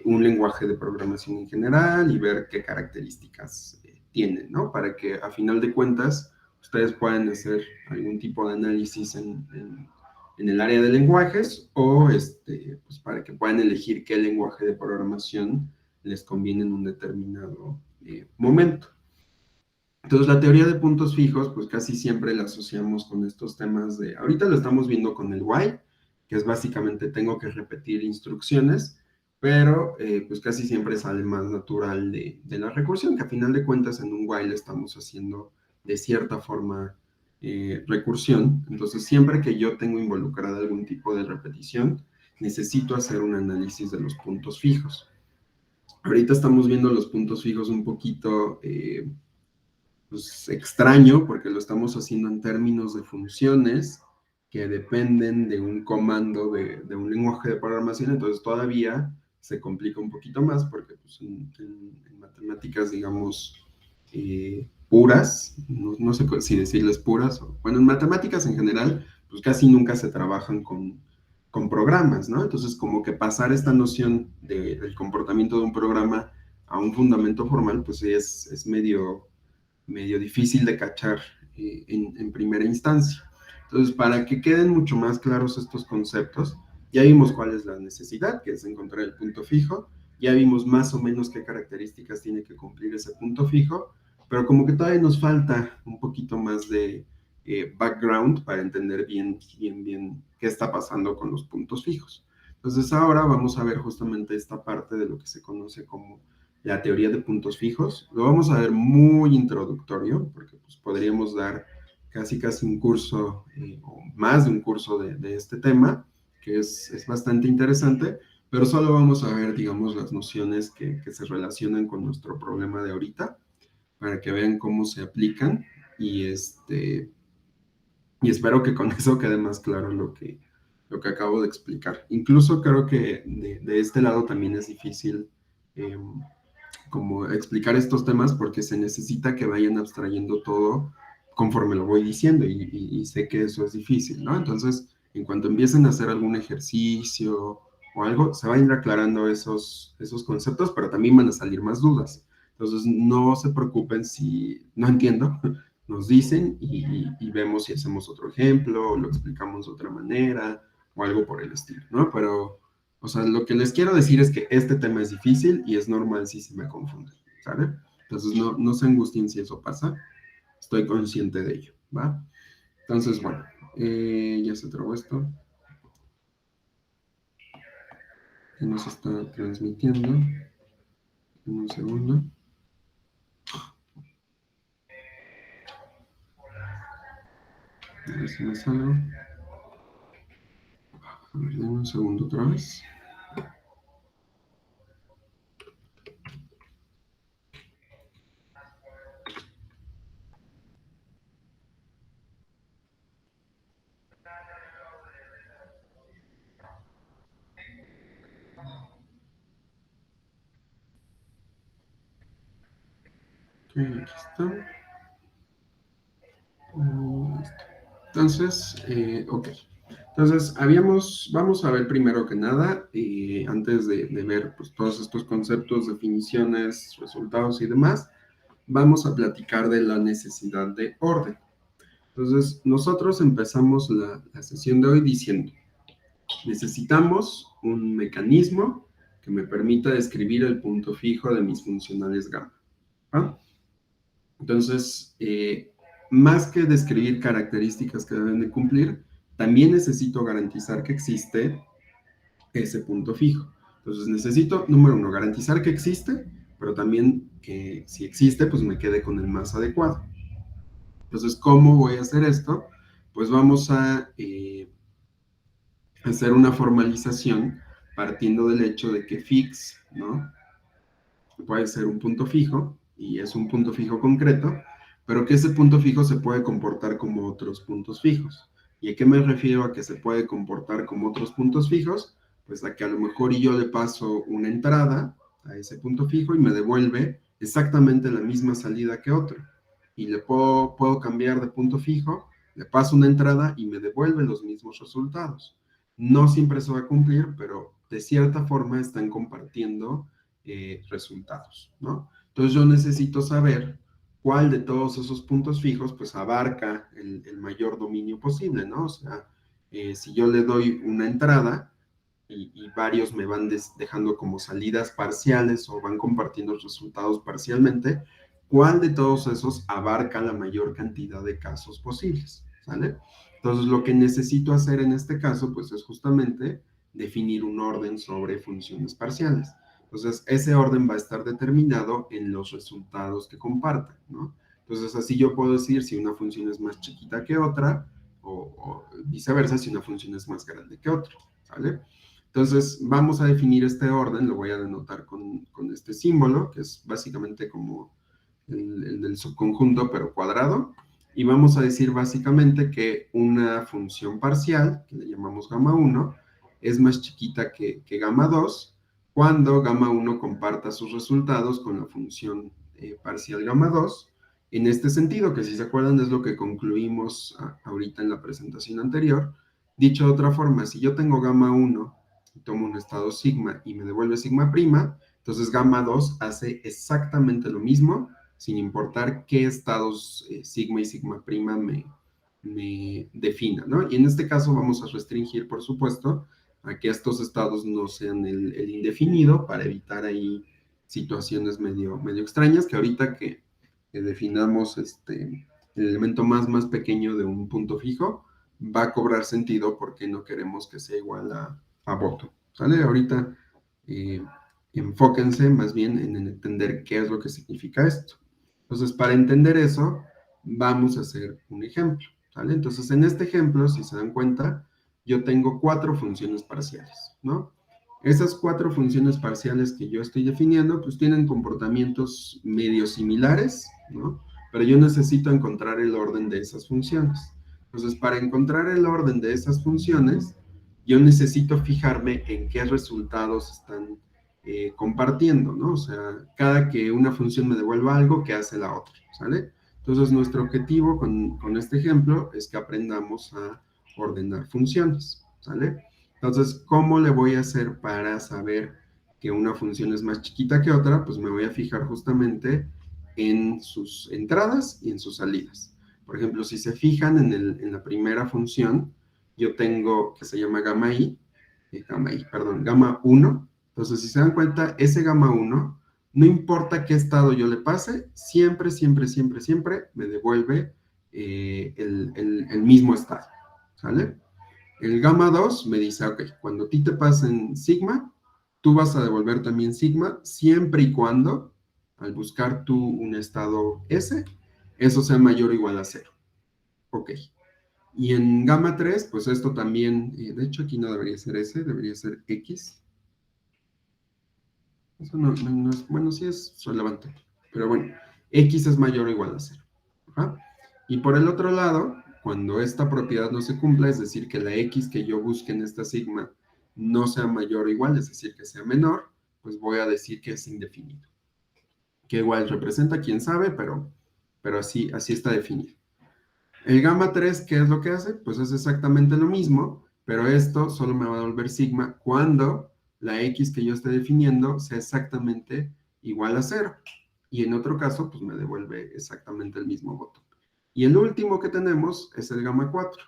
un lenguaje de programación en general y ver qué características tienen, ¿no? Para que a final de cuentas ustedes puedan hacer algún tipo de análisis en el área de lenguajes o pues para que puedan elegir qué lenguaje de programación les conviene en un determinado momento. Entonces, la teoría de puntos fijos, pues casi siempre la asociamos con estos temas de, ahorita lo estamos viendo con el while, que es básicamente tengo que repetir instrucciones, pero pues casi siempre sale más natural de la recursión, que a final de cuentas en un while estamos haciendo de cierta forma recursión. Entonces, siempre que yo tengo involucrada algún tipo de repetición, necesito hacer un análisis de los puntos fijos. Ahorita estamos viendo los puntos fijos un poquito pues, extraño porque lo estamos haciendo en términos de funciones que dependen de un comando de un lenguaje de programación, entonces todavía se complica un poquito más porque pues, en matemáticas, digamos, puras, no sé si decirles puras, bueno, en matemáticas en general, pues casi nunca se trabajan con programas, ¿no? Entonces, como que pasar esta noción del comportamiento de un programa a un fundamento formal, pues es medio difícil de cachar en primera instancia. Entonces, para que queden mucho más claros estos conceptos, ya vimos cuál es la necesidad, que es encontrar el punto fijo, ya vimos más o menos qué características tiene que cumplir ese punto fijo, pero como que todavía nos falta un poquito más de background para entender bien qué está pasando con los puntos fijos. Entonces ahora vamos a ver justamente esta parte de lo que se conoce como la teoría de puntos fijos. Lo vamos a ver muy introductorio, porque pues, podríamos dar casi un curso o más de un curso de este tema, que es bastante interesante, pero solo vamos a ver, digamos, las nociones que se relacionan con nuestro problema de ahorita, para que vean cómo se aplican y, y espero que con eso quede más claro lo que acabo de explicar. Incluso creo que de este lado también es difícil como explicar estos temas porque se necesita que vayan abstrayendo todo conforme lo voy diciendo y sé que eso es difícil, ¿no? Entonces, en cuanto empiecen a hacer algún ejercicio o algo, se van a ir aclarando esos conceptos, pero también van a salir más dudas. Entonces, no se preocupen si no entiendo, nos dicen y vemos si hacemos otro ejemplo o lo explicamos de otra manera o algo por el estilo, ¿no? Pero o sea, lo que les quiero decir es que este tema es difícil y es normal si se me confunde, ¿sale? Entonces, no se angustien si eso pasa, estoy consciente de ello, ¿va? Entonces, bueno, ya se trabó esto, que nos está transmitiendo, en un segundo. A ver si me salgo. A ver, dame un segundo otra vez. Ok, aquí está. Listo. Entonces, ok. Entonces, vamos a ver primero que nada, antes de ver pues, todos estos conceptos, definiciones, resultados y demás, vamos a platicar de la necesidad de orden. Entonces, nosotros empezamos la sesión de hoy diciendo, necesitamos un mecanismo que me permita describir el punto fijo de mis funcionales gamma. ¿Ah? Entonces, más que describir características que deben de cumplir, también necesito garantizar que existe ese punto fijo. Entonces necesito, número uno, garantizar que existe, pero también que si existe, pues me quede con el más adecuado. Entonces, ¿cómo voy a hacer esto? Pues vamos a hacer una formalización partiendo del hecho de que fix, ¿no? Puede ser un punto fijo, y es un punto fijo concreto, pero que ese punto fijo se puede comportar como otros puntos fijos. ¿Y a qué me refiero a que se puede comportar como otros puntos fijos? Pues a que a lo mejor yo le paso una entrada a ese punto fijo y me devuelve exactamente la misma salida que otro. Y le puedo cambiar de punto fijo, le paso una entrada y me devuelve los mismos resultados. No siempre se va a cumplir, pero de cierta forma están compartiendo resultados, ¿no? Entonces yo necesito saber cuál de todos esos puntos fijos pues abarca el mayor dominio posible, ¿no? O sea, si yo le doy una entrada y varios me van dejando como salidas parciales o van compartiendo resultados parcialmente, ¿cuál de todos esos abarca la mayor cantidad de casos posibles? ¿Sale? Entonces lo que necesito hacer en este caso pues es justamente definir un orden sobre funciones parciales. Entonces, ese orden va a estar determinado en los resultados que compartan, ¿no? Entonces, así yo puedo decir si una función es más chiquita que otra o viceversa, si una función es más grande que otra, ¿sale? Entonces, vamos a definir este orden, lo voy a denotar con este símbolo, que es básicamente como el del subconjunto, pero cuadrado. Y vamos a decir básicamente que una función parcial, que le llamamos gamma 1, es más chiquita que gamma 2 cuando gamma 1 comparta sus resultados con la función parcial gamma 2. En este sentido, que si se acuerdan es lo que concluimos ahorita en la presentación anterior. Dicho de otra forma, si yo tengo gamma 1 y tomo un estado sigma y me devuelve sigma prima, entonces gamma 2 hace exactamente lo mismo, sin importar qué estados sigma y sigma prima me defina, ¿no? Y en este caso vamos a restringir, por supuesto, a que estos estados no sean el indefinido para evitar ahí situaciones medio extrañas, que ahorita que definamos el elemento más pequeño de un punto fijo, va a cobrar sentido porque no queremos que sea igual a voto, ¿sale? Ahorita eh, enfóquense más bien en entender qué es lo que significa esto. Entonces, para entender eso, vamos a hacer un ejemplo, ¿sale? Entonces, en este ejemplo, si se dan cuenta, yo tengo 4 funciones parciales, ¿no? Esas 4 funciones parciales que yo estoy definiendo, pues tienen comportamientos medio similares, ¿no? Pero yo necesito encontrar el orden de esas funciones. Entonces, para encontrar el orden de esas funciones, yo necesito fijarme en qué resultados están compartiendo, ¿no? O sea, cada que una función me devuelva algo, ¿qué hace la otra? ¿Sale? Entonces, nuestro objetivo con este ejemplo es que aprendamos a ordenar funciones, ¿sale? Entonces, ¿cómo le voy a hacer para saber que una función es más chiquita que otra? Pues me voy a fijar justamente en sus entradas y en sus salidas. Por ejemplo, si se fijan en la primera función, yo tengo que se llama gamma 1. Entonces, si se dan cuenta, ese gamma 1, no importa qué estado yo le pase, siempre me devuelve el mismo estado, ¿sale? El gamma 2 me dice, ok, cuando a ti te pasen sigma, tú vas a devolver también sigma, siempre y cuando, al buscar tú un estado S, eso sea mayor o igual a 0. Ok. Y en gamma 3, pues esto también, de hecho aquí no debería ser S, debería ser X. Eso no es, bueno, sí es relevante, pero bueno, X es mayor o igual a 0. Ajá. Y por el otro lado, cuando esta propiedad no se cumpla, es decir, que la X que yo busque en esta sigma no sea mayor o igual, es decir, que sea menor, pues voy a decir que es indefinido. Que igual representa, quién sabe, pero así está definido. El gamma 3, ¿qué es lo que hace? Pues es exactamente lo mismo, pero esto solo me va a devolver sigma cuando la X que yo esté definiendo sea exactamente igual a 0. Y en otro caso, pues me devuelve exactamente el mismo voto. Y el último que tenemos es el gamma 4.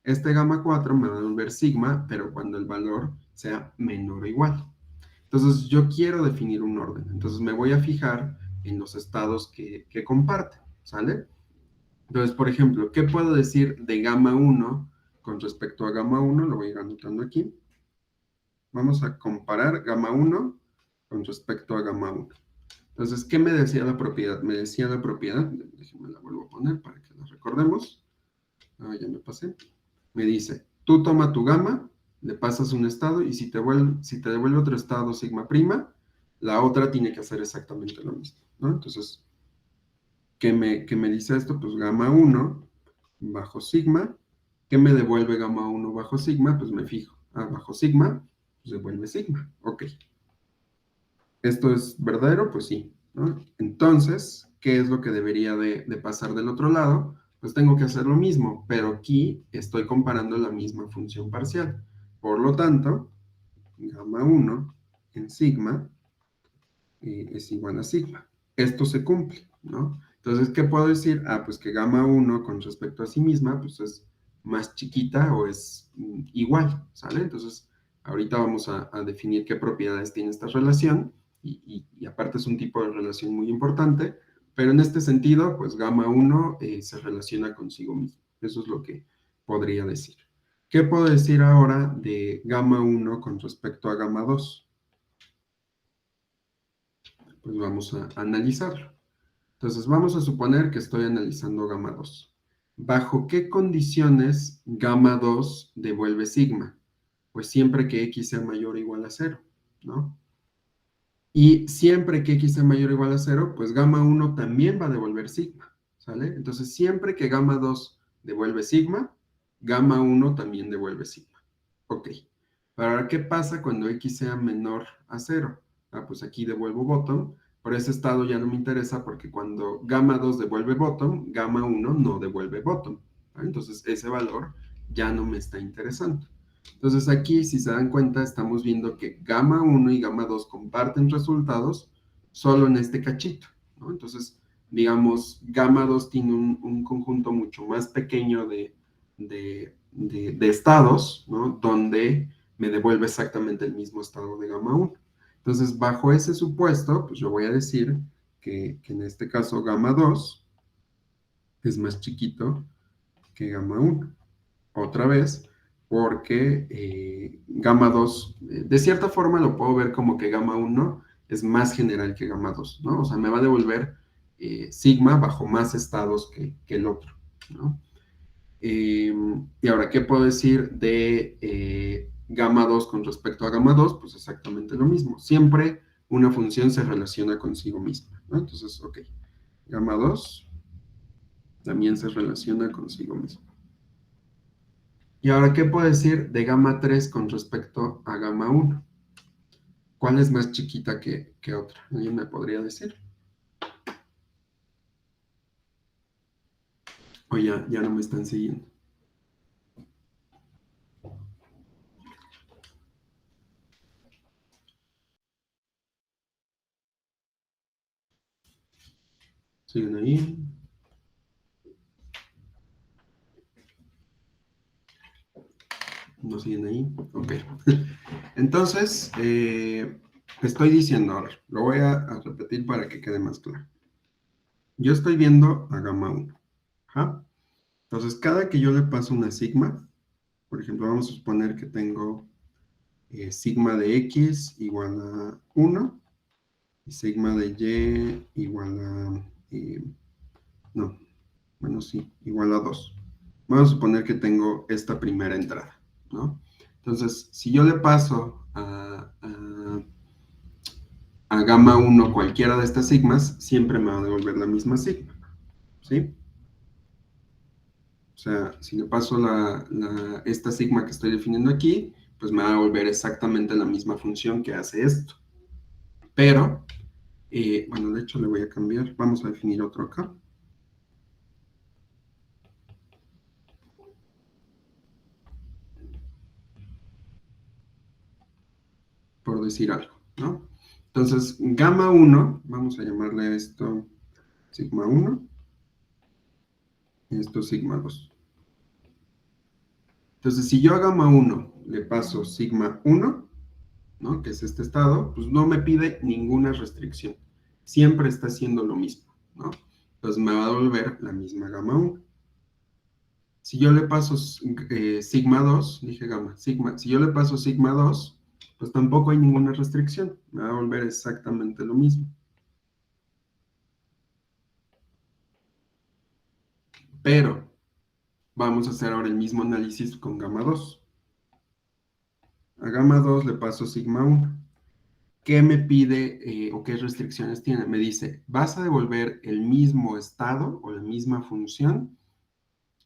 Este gamma 4 me va a devolver sigma, pero cuando el valor sea menor o igual. Entonces yo quiero definir un orden. Entonces me voy a fijar en los estados que comparten, ¿sale? Entonces, por ejemplo, ¿qué puedo decir de gamma 1 con respecto a gamma 1? Lo voy a ir anotando aquí. Vamos a comparar gamma 1 con respecto a gamma 1. Entonces, ¿qué me decía la propiedad? Me decía la propiedad, déjenme la vuelvo a poner para que la recordemos. Ah, ya me pasé. Me dice, tú toma tu gamma le pasas un estado y si te devuelve otro estado sigma prima, la otra tiene que hacer exactamente lo mismo, ¿no? Entonces, ¿qué me dice esto? Pues gamma 1 bajo sigma. ¿Qué me devuelve gamma 1 bajo sigma? Pues me fijo. Bajo sigma, pues devuelve sigma. Ok. ¿Esto es verdadero? Pues sí, ¿no? Entonces, ¿qué es lo que debería de pasar del otro lado? Pues tengo que hacer lo mismo, pero aquí estoy comparando la misma función parcial. Por lo tanto, gamma 1 en sigma es igual a sigma. Esto se cumple, ¿no? Entonces, ¿qué puedo decir? Pues que gamma 1 con respecto a sí misma, pues es más chiquita o es igual, ¿sale? Entonces, ahorita vamos a definir qué propiedades tiene esta relación y aparte es un tipo de relación muy importante, pero en este sentido, pues gamma 1 se relaciona consigo mismo. Eso es lo que podría decir. ¿Qué puedo decir ahora de gamma 1 con respecto a gamma 2? Pues vamos a analizarlo. Entonces, vamos a suponer que estoy analizando gamma 2. ¿Bajo qué condiciones gamma 2 devuelve sigma? Pues siempre que x sea mayor o igual a cero, ¿no? Y siempre que x sea mayor o igual a cero, pues gamma 1 también va a devolver sigma, ¿sale? Entonces, siempre que gamma 2 devuelve sigma, gamma 1 también devuelve sigma. Ok. Ahora, ¿qué pasa cuando x sea menor a cero? Pues aquí devuelvo bottom. Por ese estado ya no me interesa porque cuando gamma 2 devuelve bottom, gamma 1 no devuelve bottom. Entonces, ese valor ya no me está interesando. Entonces aquí, si se dan cuenta, estamos viendo que gamma 1 y gamma 2 comparten resultados solo en este cachito, ¿no? Entonces, digamos, gamma 2 tiene un conjunto mucho más pequeño de estados, ¿no? Donde me devuelve exactamente el mismo estado de gamma 1. Entonces, bajo ese supuesto, pues yo voy a decir que en este caso gamma 2 es más chiquito que gamma 1 otra vez, porque gamma 2, de cierta forma lo puedo ver como que gamma 1 es más general que gamma 2, ¿no? O sea, me va a devolver sigma bajo más estados que el otro, ¿no? Y ahora, ¿qué puedo decir de gamma 2 con respecto a gamma 2? Pues exactamente lo mismo. Siempre una función se relaciona consigo misma, ¿no? Entonces, ok, gamma 2 también se relaciona consigo misma. Y ahora, ¿qué puedo decir de gamma 3 con respecto a gamma 1? ¿Cuál es más chiquita que otra? ¿Alguien me podría decir? O ya no me están siguiendo. ¿Siguen ahí? ¿No siguen ahí? Ok. Entonces, estoy diciendo ahora, lo voy a repetir para que quede más claro. Yo estoy viendo a gamma 1. ¿Ja? Entonces, cada que yo le paso una sigma, por ejemplo, vamos a suponer que tengo sigma de x igual a 1 y sigma de y igual a, no, bueno, sí, igual a 2. Vamos a suponer que tengo esta primera entrada, ¿no? Entonces, si yo le paso a gamma 1 cualquiera de estas sigmas, siempre me va a devolver la misma sigma, ¿sí? O sea, si le paso esta sigma que estoy definiendo aquí, pues me va a devolver exactamente la misma función que hace esto. Pero, bueno, de hecho le voy a cambiar. Vamos a definir otro acá. Por decir algo, ¿no? Entonces, gamma 1, vamos a llamarle esto sigma 1, y esto sigma 2. Entonces, si yo a gamma 1 le paso sigma 1, ¿no? Que es este estado, pues no me pide ninguna restricción. Siempre está haciendo lo mismo, ¿no? Entonces me va a devolver la misma gamma 1. Si yo le paso sigma 2, dije gamma, sigma, si yo le paso sigma 2, pues tampoco hay ninguna restricción. Me va a devolver exactamente lo mismo. Pero vamos a hacer ahora el mismo análisis con gamma 2. A gamma 2 le paso sigma 1. ¿Qué me pide o qué restricciones tiene? Me dice, vas a devolver el mismo estado o la misma función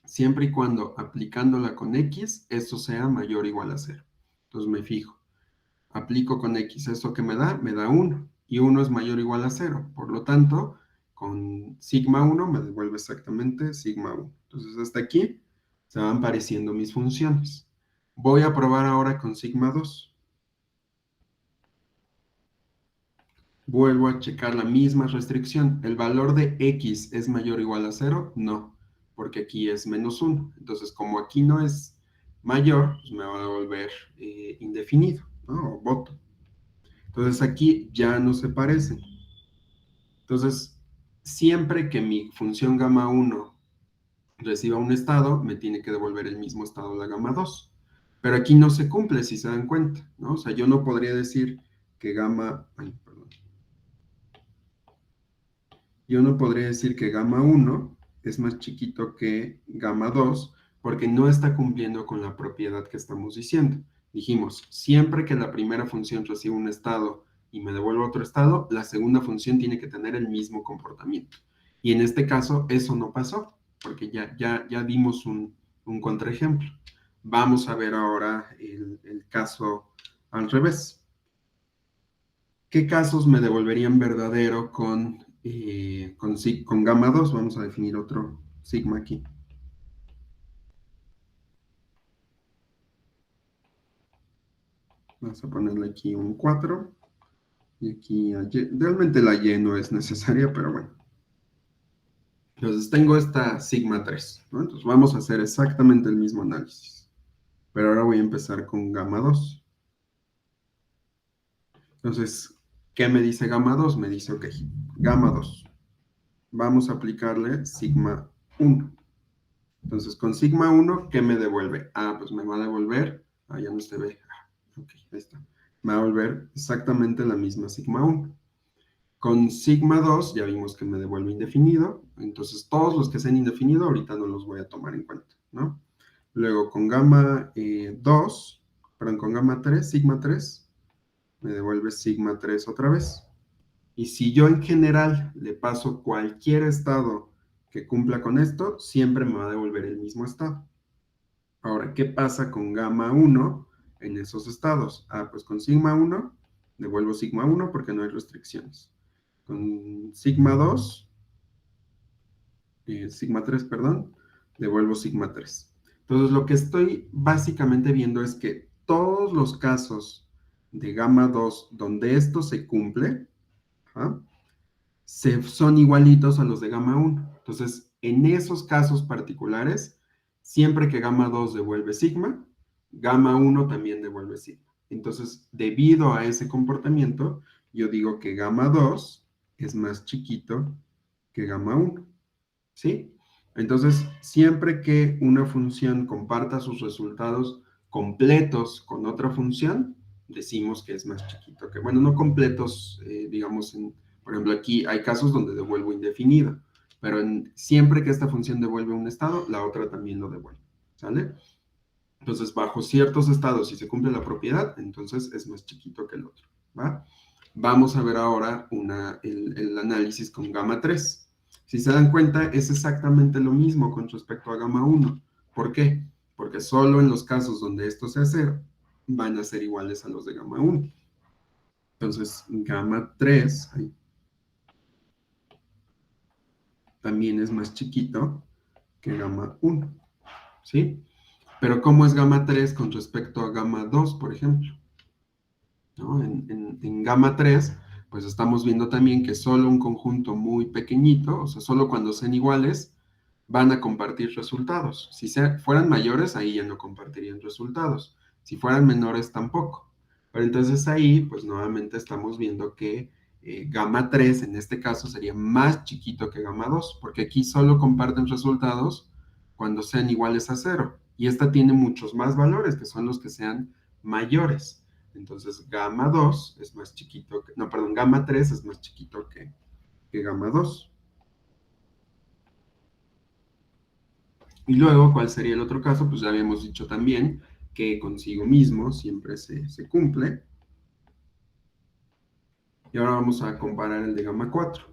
siempre y cuando aplicándola con x, esto sea mayor o igual a cero. Entonces me fijo, aplico con x, ¿esto que me da 1, y 1 es mayor o igual a cero. Por lo tanto, con sigma 1 me devuelve exactamente sigma 1. Entonces hasta aquí se van pareciendo mis funciones. Voy a probar ahora con sigma 2. Vuelvo a checar la misma restricción. ¿El valor de x es mayor o igual a cero? No, porque aquí es menos 1. Entonces, como aquí no es mayor, pues me va a devolver indefinido, ¿no? O voto. Entonces, aquí ya no se parecen. Entonces, siempre que mi función gamma 1 reciba un estado, me tiene que devolver el mismo estado la gamma 2. Pero aquí no se cumple, si se dan cuenta, ¿no? O sea, yo no podría decir que gamma... Ay, perdón. Yo no podría decir que gamma 1 es más chiquito que gamma 2 porque no está cumpliendo con la propiedad que estamos diciendo. Dijimos, siempre que la primera función reciba un estado y me devuelva otro estado, la segunda función tiene que tener el mismo comportamiento. Y en este caso, eso no pasó, porque ya dimos un contraejemplo. Vamos a ver ahora el caso al revés. ¿Qué casos me devolverían verdadero con gamma 2? Vamos a definir otro sigma aquí. Vamos a ponerle aquí un 4. Y aquí, realmente la y no es necesaria, pero bueno. Entonces tengo esta sigma 3, ¿no? Entonces vamos a hacer exactamente el mismo análisis. Pero ahora voy a empezar con gamma 2. Entonces, ¿qué me dice gamma 2? Me dice, ok, gamma 2. Vamos a aplicarle sigma 1. Entonces, con sigma 1, ¿qué me devuelve? Ah, pues me va a devolver, ya no se ve, ok, ahí está. Me va a devolver exactamente la misma sigma 1. Con sigma 2 ya vimos que me devuelve indefinido, entonces todos los que sean indefinido ahorita no los voy a tomar en cuenta, ¿no? Luego con gamma 2, perdón, con gamma 3, sigma 3, me devuelve sigma 3 otra vez. Y si yo en general le paso cualquier estado que cumpla con esto, siempre me va a devolver el mismo estado. Ahora, ¿qué pasa con gamma 1 en esos estados? Ah, pues con sigma 1 devuelvo sigma 1 porque no hay restricciones. Con sigma 2, sigma 3, perdón, devuelvo sigma 3. Entonces, lo que estoy básicamente viendo es que todos los casos de gamma 2 donde esto se cumple, ¿ah? Son igualitos a los de gamma 1. Entonces, en esos casos particulares, siempre que gamma 2 devuelve sigma, gamma 1 también devuelve sigma. Entonces, debido a ese comportamiento, yo digo que gamma 2 es más chiquito que gamma 1. ¿Sí? Entonces, siempre que una función comparta sus resultados completos con otra función, decimos que es más chiquito que, bueno, no completos, digamos, por ejemplo, aquí hay casos donde devuelvo indefinido, pero siempre que esta función devuelve un estado, la otra también lo devuelve, ¿sale? Entonces, bajo ciertos estados, si se cumple la propiedad, entonces es más chiquito que el otro, ¿va? Vamos a ver ahora el análisis con gamma 3. Si se dan cuenta, es exactamente lo mismo con respecto a gamma 1. ¿Por qué? Porque solo en los casos donde esto sea cero, van a ser iguales a los de gamma 1. Entonces, gamma 3 también es más chiquito que gamma 1, ¿sí? Pero ¿cómo es gamma 3 con respecto a gamma 2, por ejemplo? ¿No? En gamma 3, pues estamos viendo también que solo un conjunto muy pequeñito, o sea, solo cuando sean iguales, van a compartir resultados. Si fueran mayores, ahí ya no compartirían resultados. Si fueran menores, tampoco. Pero entonces ahí, pues nuevamente estamos viendo que gamma 3 en este caso sería más chiquito que gamma 2, porque aquí solo comparten resultados cuando sean iguales a cero. Y esta tiene muchos más valores, que son los que sean mayores. Entonces, gamma 2 es más chiquito no, perdón, gamma 3 es más chiquito que gamma 2. Y luego, ¿cuál sería el otro caso? Pues ya habíamos dicho también que consigo mismo siempre se cumple. Y ahora vamos a comparar el de gamma 4.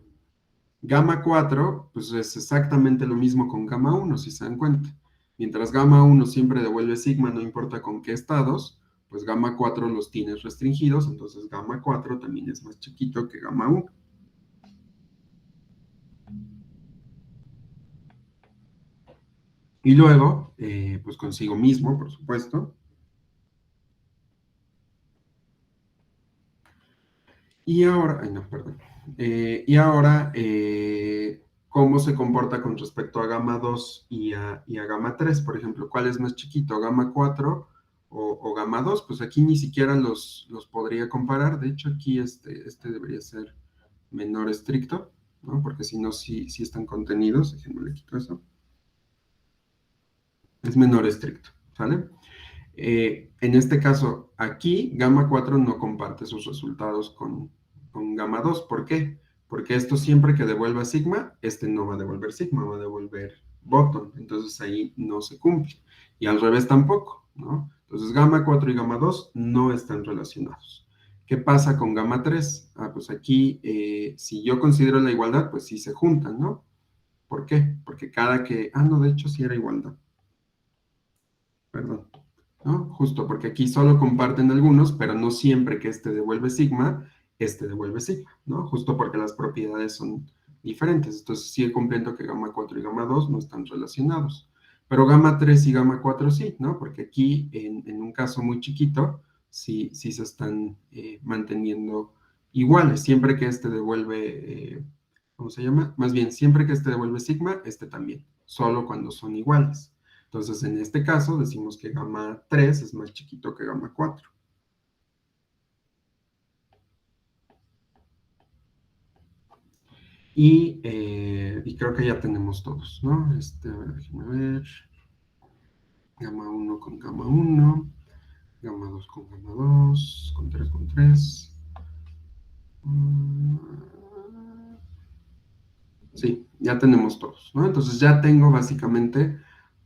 Gamma 4, pues es exactamente lo mismo con gamma 1, si se dan cuenta. Mientras gamma 1 siempre devuelve sigma, no importa con qué estados, pues gamma 4 los tienes restringidos, entonces gamma 4 también es más chiquito que gamma 1. Y luego, pues consigo mismo, por supuesto. Y ahora, ay no, perdón. Y ahora, ¿cómo se comporta con respecto a gamma 2 y a gamma 3? Por ejemplo, ¿cuál es más chiquito, gamma 4 o gamma 2? Pues aquí ni siquiera los podría comparar. De hecho, aquí este debería ser menor estricto, ¿no? Porque si no, sí están contenidos. Déjenme le quito eso. Es menor estricto, ¿sale? En este caso, aquí gamma 4 no comparte sus resultados con gamma 2. ¿Por qué? Porque esto siempre que devuelva sigma, este no va a devolver sigma, va a devolver bottom. Entonces ahí no se cumple. Y al revés tampoco, ¿no? Entonces gamma 4 y gamma 2 no están relacionados. ¿Qué pasa con gamma 3? Pues aquí, si yo considero la igualdad, pues sí se juntan, ¿no? ¿Por qué? Porque cada que... no, de hecho sí era igualdad. Perdón. ¿No? Justo porque aquí solo comparten algunos, pero no siempre que este devuelve sigma, este devuelve sigma, ¿no? Justo porque las propiedades son diferentes. Entonces sí comprendo que gamma 4 y gamma 2 no están relacionados. Pero gamma 3 y gamma 4 sí, ¿no? Porque aquí, en un caso muy chiquito, sí se están manteniendo iguales. Siempre que este devuelve, ¿cómo se llama? Más bien, siempre que este devuelve sigma, este también. Solo cuando son iguales. Entonces, en este caso, decimos que gamma 3 es más chiquito que gamma 4. Y creo que ya tenemos todos, ¿no? A ver, déjenme ver. Gamma 1 con gamma 1, gamma 2 con gamma 2, con 3 con 3. Sí, ya tenemos todos, ¿no? Entonces ya tengo básicamente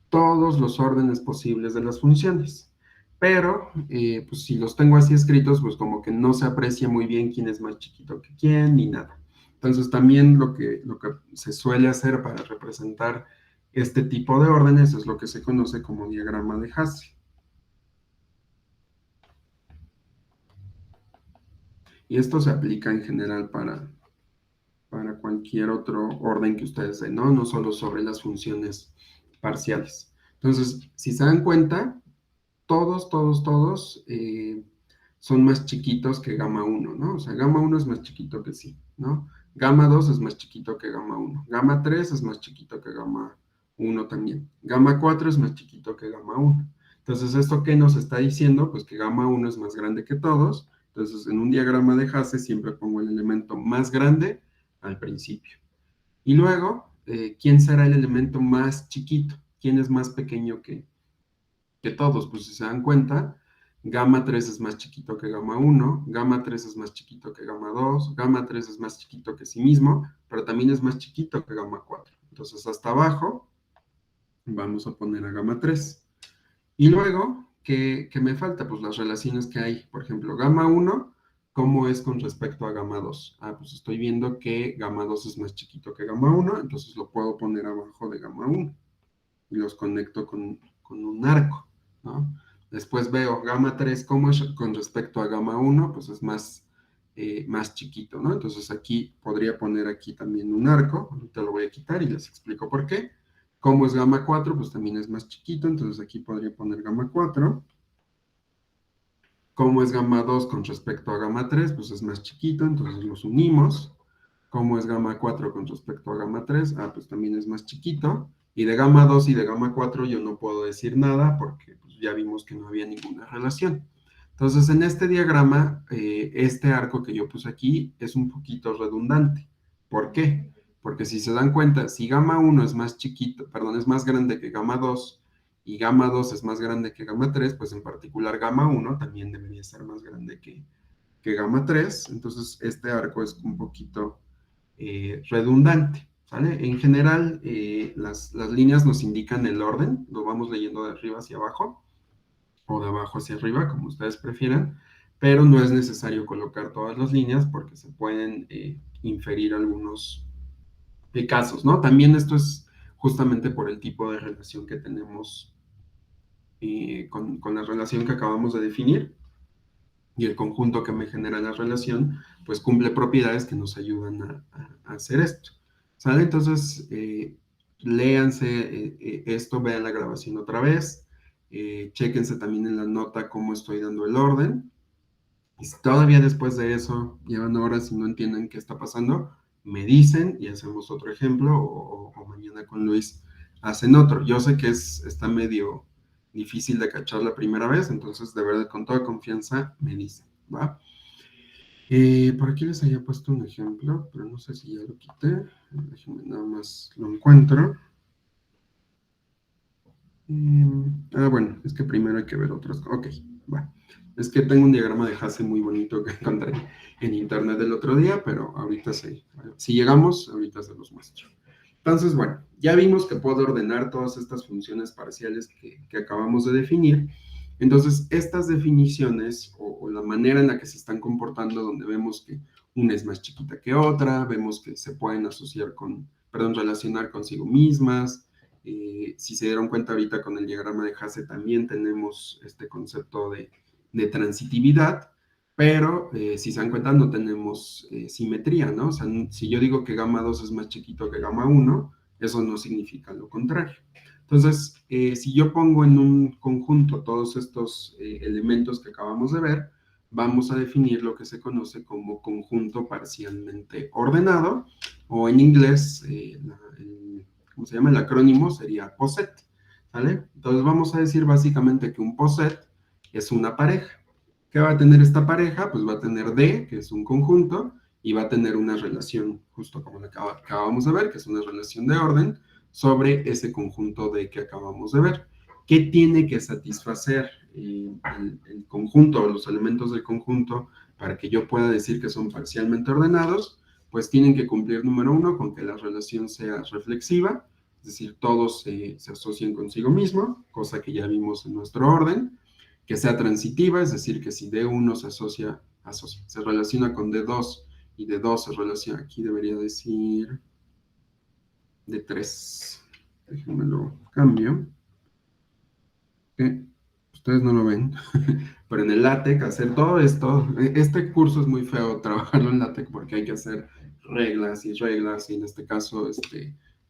todos los órdenes posibles de las funciones. Pero, pues si los tengo así escritos, pues como que no se aprecia muy bien quién es más chiquito que quién, ni nada. Entonces también lo que se suele hacer para representar este tipo de órdenes es lo que se conoce como diagrama de Hasse. Y esto se aplica en general para cualquier otro orden que ustedes den, ¿no? No solo sobre las funciones parciales. Entonces, si se dan cuenta, todos son más chiquitos que gamma 1, ¿no? O sea, gamma 1 es más chiquito que sí, ¿no? Gamma 2 es más chiquito que gamma 1. Gamma 3 es más chiquito que gamma 1 también. Gamma 4 es más chiquito que gamma 1. Entonces, ¿esto qué nos está diciendo? Pues que gamma 1 es más grande que todos. Entonces, en un diagrama de Hasse siempre pongo el elemento más grande al principio. Y luego, ¿quién será el elemento más chiquito? ¿Quién es más pequeño que todos? Pues si se dan cuenta, gamma 3 es más chiquito que gamma 1, gamma 3 es más chiquito que gamma 2, gamma 3 es más chiquito que sí mismo, pero también es más chiquito que gamma 4. Entonces, hasta abajo vamos a poner a gamma 3. Y luego, ¿qué me falta? Pues las relaciones que hay. Por ejemplo, gamma 1, ¿cómo es con respecto a gamma 2? Pues estoy viendo que gamma 2 es más chiquito que gamma 1, entonces lo puedo poner abajo de gamma 1 y los conecto con un arco, ¿no? Después veo gamma 3, ¿cómo es con respecto a gamma 1? Pues es más chiquito, ¿no? Entonces aquí podría poner aquí también un arco, ahorita lo voy a quitar y les explico por qué. ¿Cómo es gamma 4? Pues también es más chiquito, entonces aquí podría poner gamma 4. ¿Cómo es gamma 2 con respecto a gamma 3? Pues es más chiquito, entonces los unimos. ¿Cómo es gamma 4 con respecto a gamma 3? Pues también es más chiquito. Y de gamma 2 y de gamma 4 yo no puedo decir nada porque pues, ya vimos que no había ninguna relación. Entonces, en este diagrama, este arco que yo puse aquí es un poquito redundante. ¿Por qué? Porque si se dan cuenta, si gamma 1 es más chiquito, perdón, es más grande que gamma 2 y gamma 2 es más grande que gamma 3, pues en particular gamma 1 también debería ser más grande que gamma 3. Entonces, este arco es un poquito redundante, ¿sale? En general, las líneas nos indican el orden, lo vamos leyendo de arriba hacia abajo. o de abajo hacia arriba, como ustedes prefieran, pero no es necesario colocar todas las líneas porque se pueden inferir algunos casos, ¿no? También esto es justamente por el tipo de relación que tenemos con la relación que acabamos de definir, y el conjunto que me genera la relación, pues cumple propiedades que nos ayudan a hacer esto. ¿Sale? Entonces, léanse esto, vean la grabación otra vez, chéquense también en la nota cómo estoy dando el orden. Y si todavía después de eso llevan horas y no entienden qué está pasando, me dicen y hacemos otro ejemplo, o mañana con Luis hacen otro. Yo sé que está medio difícil de cachar la primera vez, entonces de verdad con toda confianza me dicen, ¿va? Por aquí les había puesto un ejemplo, pero no sé si ya lo quité. Déjenme nada más lo encuentro. Bueno, es que primero hay que ver otras cosas. Ok, va. Es que tengo un diagrama de Hasse muy bonito que encontré en internet el otro día, pero ahorita sí. Si llegamos, ahorita se los muestro. Entonces, bueno, ya vimos que puedo ordenar todas estas funciones parciales que acabamos de definir. Entonces, estas definiciones o la manera en la que se están comportando, donde vemos que una es más chiquita que otra, vemos que se pueden relacionar consigo mismas. Si se dieron cuenta ahorita con el diagrama de Hasse también tenemos este concepto de transitividad, pero si se dan cuenta no tenemos simetría, ¿no? O sea, si yo digo que gamma 2 es más chiquito que gamma 1, eso no significa lo contrario. Entonces, si yo pongo en un conjunto todos estos elementos que acabamos de ver, vamos a definir lo que se conoce como conjunto parcialmente ordenado, o en inglés, ¿cómo se llama? El acrónimo sería POSET, ¿vale? Entonces vamos a decir básicamente que un POSET es una pareja. ¿Qué va a tener esta pareja? Pues va a tener D, que es un conjunto, y va a tener una relación, justo como la acabamos de ver, que es una relación de orden, sobre ese conjunto D que acabamos de ver. ¿Qué tiene que satisfacer el conjunto o los elementos del conjunto para que yo pueda decir que son parcialmente ordenados? Pues tienen que cumplir, número uno, con que la relación sea reflexiva, es decir, todos se asocian consigo mismo, cosa que ya vimos en nuestro orden, que sea transitiva, es decir, que si D1 se relaciona con D2 y D2 se relaciona, aquí debería decir D3, déjenme lo cambio, que ustedes no lo ven, pero en el LaTeX hacer todo esto, este curso es muy feo trabajarlo en LaTeX porque hay que hacer reglas y reglas, y en este caso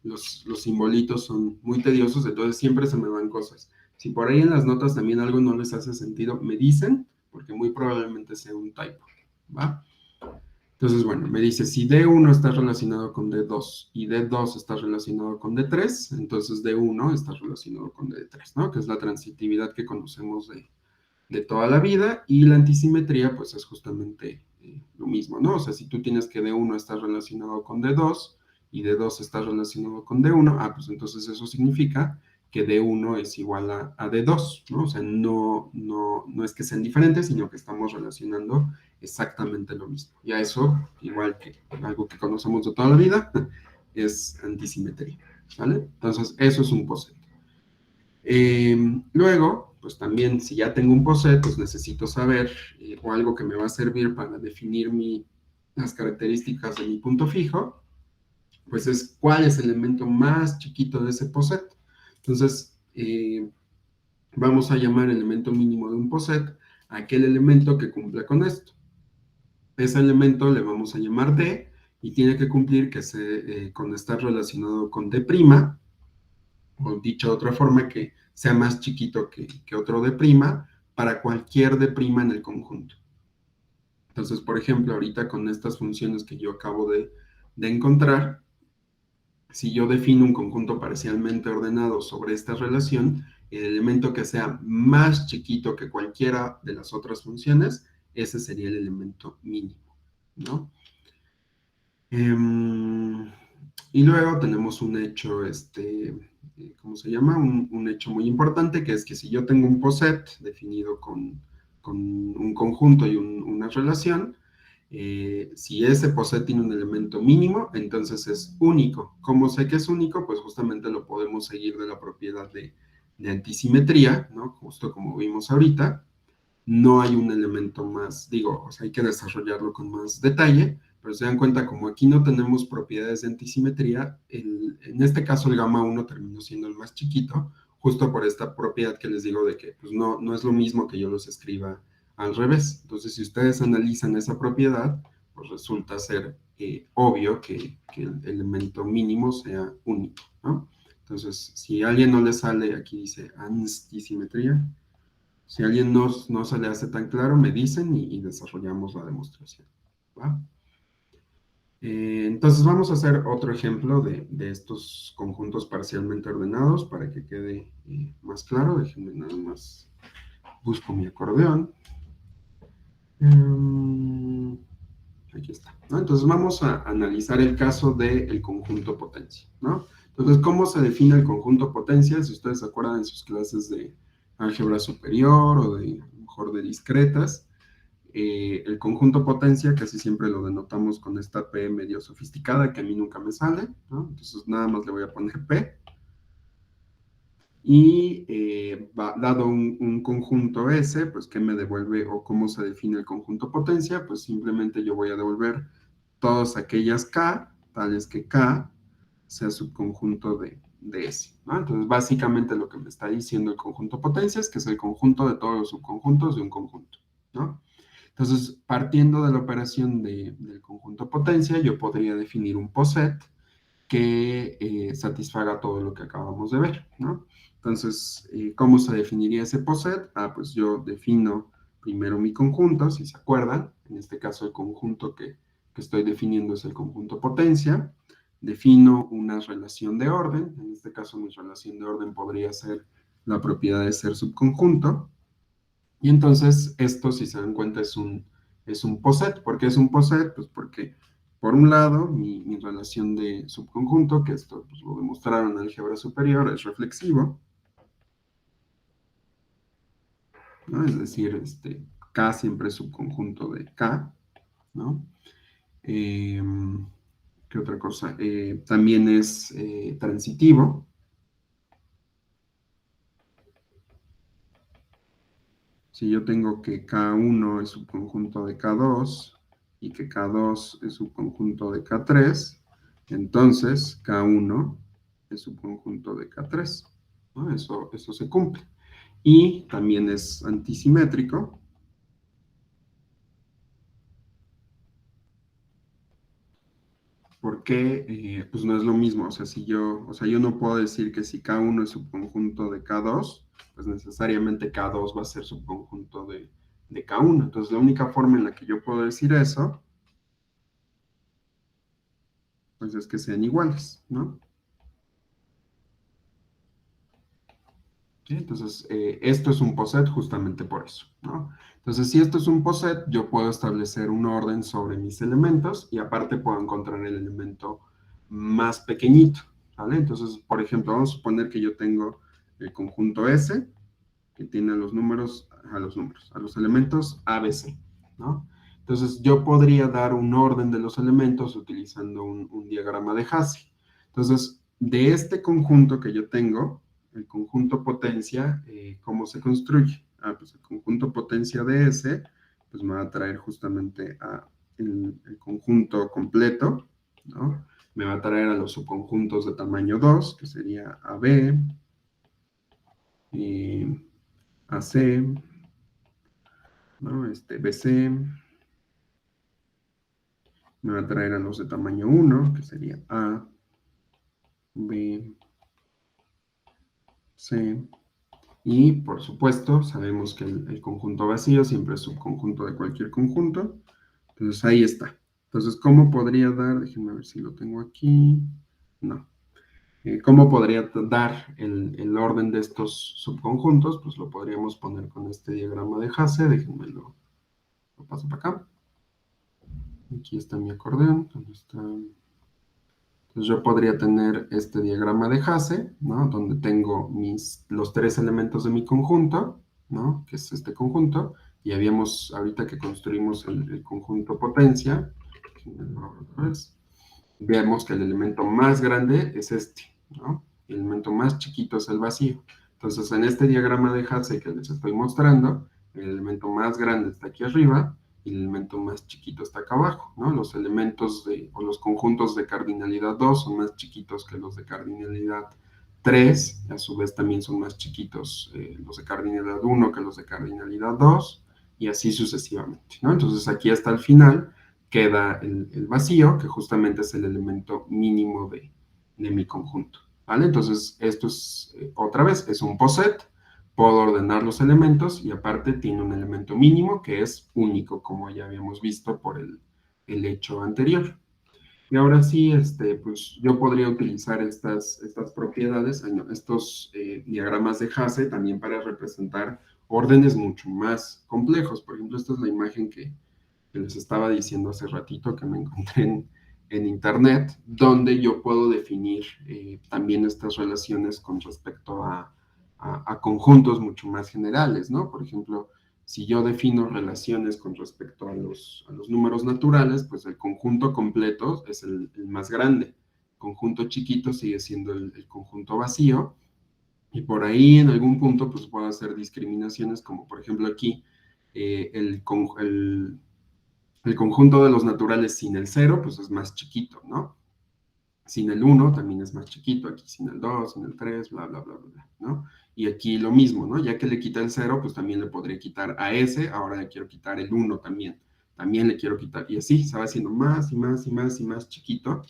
los simbolitos son muy tediosos, entonces siempre se me van cosas. Si por ahí en las notas también algo no les hace sentido, me dicen, porque muy probablemente sea un typo, ¿va? Entonces, bueno, me dice si D1 está relacionado con D2 y D2 está relacionado con D3, entonces D1 está relacionado con D3, ¿no? Que es la transitividad que conocemos de toda la vida, y la antisimetría pues es justamente lo mismo, ¿no? O sea, si tú tienes que D1 está relacionado con D2 y D2 está relacionado con D1, pues entonces eso significa que D1 es igual a D2, ¿no? O sea, no es que sean diferentes, sino que estamos relacionando exactamente lo mismo. Y a eso, igual que algo que conocemos de toda la vida, es antisimetría, ¿vale? Entonces, eso es un POSET. Luego, pues también si ya tengo un POSET, pues necesito saber, o algo que me va a servir para definir las características de mi punto fijo, pues es cuál es el elemento más chiquito de ese POSET. Entonces, vamos a llamar elemento mínimo de un POSET a aquel elemento que cumple con esto. Ese elemento le vamos a llamar D, y tiene que cumplir con estar relacionado con D', o dicho de otra forma, que sea más chiquito que otro D', para cualquier D' en el conjunto. Entonces, por ejemplo, ahorita con estas funciones que yo acabo de encontrar, si yo defino un conjunto parcialmente ordenado sobre esta relación, el elemento que sea más chiquito que cualquiera de las otras funciones, ese sería el elemento mínimo, ¿no? Y luego tenemos un hecho, ¿cómo se llama? Un hecho muy importante, que es que si yo tengo un POSET definido con un conjunto y una relación, si ese POSET tiene un elemento mínimo, entonces es único. ¿Cómo sé que es único? Pues justamente lo podemos seguir de la propiedad de antisimetría, ¿no? Justo como vimos ahorita, no hay un elemento más, digo, o sea, hay que desarrollarlo con más detalle, pero se dan cuenta, como aquí no tenemos propiedades de antisimetría, en este caso el gamma 1 terminó siendo el más chiquito, justo por esta propiedad que les digo de que pues no es lo mismo que yo los escriba al revés. Entonces, si ustedes analizan esa propiedad, pues resulta ser obvio que el elemento mínimo sea único, ¿no? Entonces, si a alguien no le sale, aquí dice antisimetría, si a alguien no se le hace tan claro, me dicen y desarrollamos la demostración, ¿va? Entonces vamos a hacer otro ejemplo de estos conjuntos parcialmente ordenados para que quede más claro. Déjenme nada más, busco mi acordeón. Aquí está, ¿no? Entonces vamos a analizar el caso del conjunto potencia, ¿no? Entonces, ¿cómo se define el conjunto potencia? Si ustedes se acuerdan de sus clases de álgebra superior o de, a lo mejor, de discretas, el conjunto potencia casi siempre lo denotamos con esta P medio sofisticada que a mí nunca me sale, ¿no? Entonces nada más le voy a poner P. Y dado un conjunto S, pues ¿qué me devuelve o cómo se define el conjunto potencia? Pues simplemente yo voy a devolver todas aquellas K, tales que K sea subconjunto de S, ¿no? Entonces básicamente lo que me está diciendo el conjunto potencia es que es el conjunto de todos los subconjuntos de un conjunto, ¿no? Entonces, partiendo de la operación del conjunto potencia, yo podría definir un poset que satisfaga todo lo que acabamos de ver, ¿no? Entonces, ¿cómo se definiría ese poset? Pues yo defino primero mi conjunto, si se acuerdan. En este caso, el conjunto que estoy definiendo es el conjunto potencia. Defino una relación de orden. En este caso, mi relación de orden podría ser la propiedad de ser subconjunto. Y entonces esto, si se dan cuenta, es un poset. ¿Por qué es un poset? Pues porque, por un lado, mi relación de subconjunto, que esto pues, lo demostraron en álgebra superior, es reflexivo, ¿no? Es decir, K siempre es subconjunto de K, ¿no? Eh, ¿Qué otra cosa? También es transitivo. Si yo tengo que K1 es subconjunto de K2 y que K2 es subconjunto de K3, entonces K1 es subconjunto de K3, ¿no? Eso se cumple. Y también es antisimétrico, porque pues no es lo mismo. O sea, yo no puedo decir que si K1 es subconjunto de K2, pues necesariamente K2 va a ser subconjunto de K1. Entonces, la única forma en la que yo puedo decir eso pues es que sean iguales, ¿no? ¿Sí? Entonces, esto es un poset justamente por eso, ¿no? Entonces, si esto es un poset, yo puedo establecer un orden sobre mis elementos y aparte puedo encontrar el elemento más pequeñito, ¿vale? Entonces, por ejemplo, vamos a suponer que yo tengo el conjunto S, que tiene a los elementos A, B, C, ¿no? Entonces, yo podría dar un orden de los elementos utilizando un diagrama de Hasse. Entonces, de este conjunto que yo tengo, el conjunto potencia, ¿cómo se construye? Pues el conjunto potencia de S, pues me va a traer justamente el conjunto completo, ¿no? Me va a traer a los subconjuntos de tamaño 2, que sería AB, AC, ¿no? BC, me va a traer a los de tamaño 1, que sería A, B, C, y por supuesto sabemos que el conjunto vacío siempre es subconjunto de cualquier conjunto, entonces ahí está. Entonces, ¿cómo podría dar? Déjenme ver si lo tengo aquí. No. ¿Cómo podría dar el orden de estos subconjuntos? Pues lo podríamos poner con este diagrama de Hasse. Déjenme lo paso para acá. Aquí está mi acordeón. ¿Dónde está? Entonces yo podría tener este diagrama de Hasse, ¿no? Donde tengo los tres elementos de mi conjunto, ¿no? Que es este conjunto, y habíamos, ahorita que construimos el conjunto potencia, vemos que el elemento más grande es este, ¿no? El elemento más chiquito es el vacío. Entonces, en este diagrama de Hasse que les estoy mostrando, el elemento más grande está aquí arriba y el elemento más chiquito está acá abajo, ¿no? Los elementos o los conjuntos de cardinalidad 2 son más chiquitos que los de cardinalidad 3, a su vez también son más chiquitos los de cardinalidad 1 que los de cardinalidad 2, y así sucesivamente, ¿no? Entonces, aquí hasta el final queda el vacío, que justamente es el elemento mínimo de mi conjunto, ¿vale? Entonces, esto es, otra vez, es un poset, puedo ordenar los elementos y aparte tiene un elemento mínimo que es único, como ya habíamos visto por el hecho anterior. Y ahora sí, pues yo podría utilizar estas propiedades, estos diagramas de Hasse también para representar órdenes mucho más complejos. Por ejemplo, esta es la imagen que les estaba diciendo hace ratito que me encontré en internet, donde yo puedo definir también estas relaciones con respecto a conjuntos mucho más generales, ¿no? Por ejemplo, si yo defino relaciones con respecto a los números naturales, pues el conjunto completo es el más grande. El conjunto chiquito sigue siendo el conjunto vacío, y por ahí en algún punto pues puedo hacer discriminaciones, como por ejemplo aquí el conjunto de los naturales sin el 0, pues es más chiquito, ¿no? Sin el 1 también es más chiquito, aquí sin el 2, sin el 3, bla, bla, bla, bla, ¿no? Y aquí lo mismo, ¿no? Ya que le quita el 0, pues también le podría quitar a ese, ahora le quiero quitar el 1 también le quiero quitar, y así se va haciendo más y más y más y más chiquito,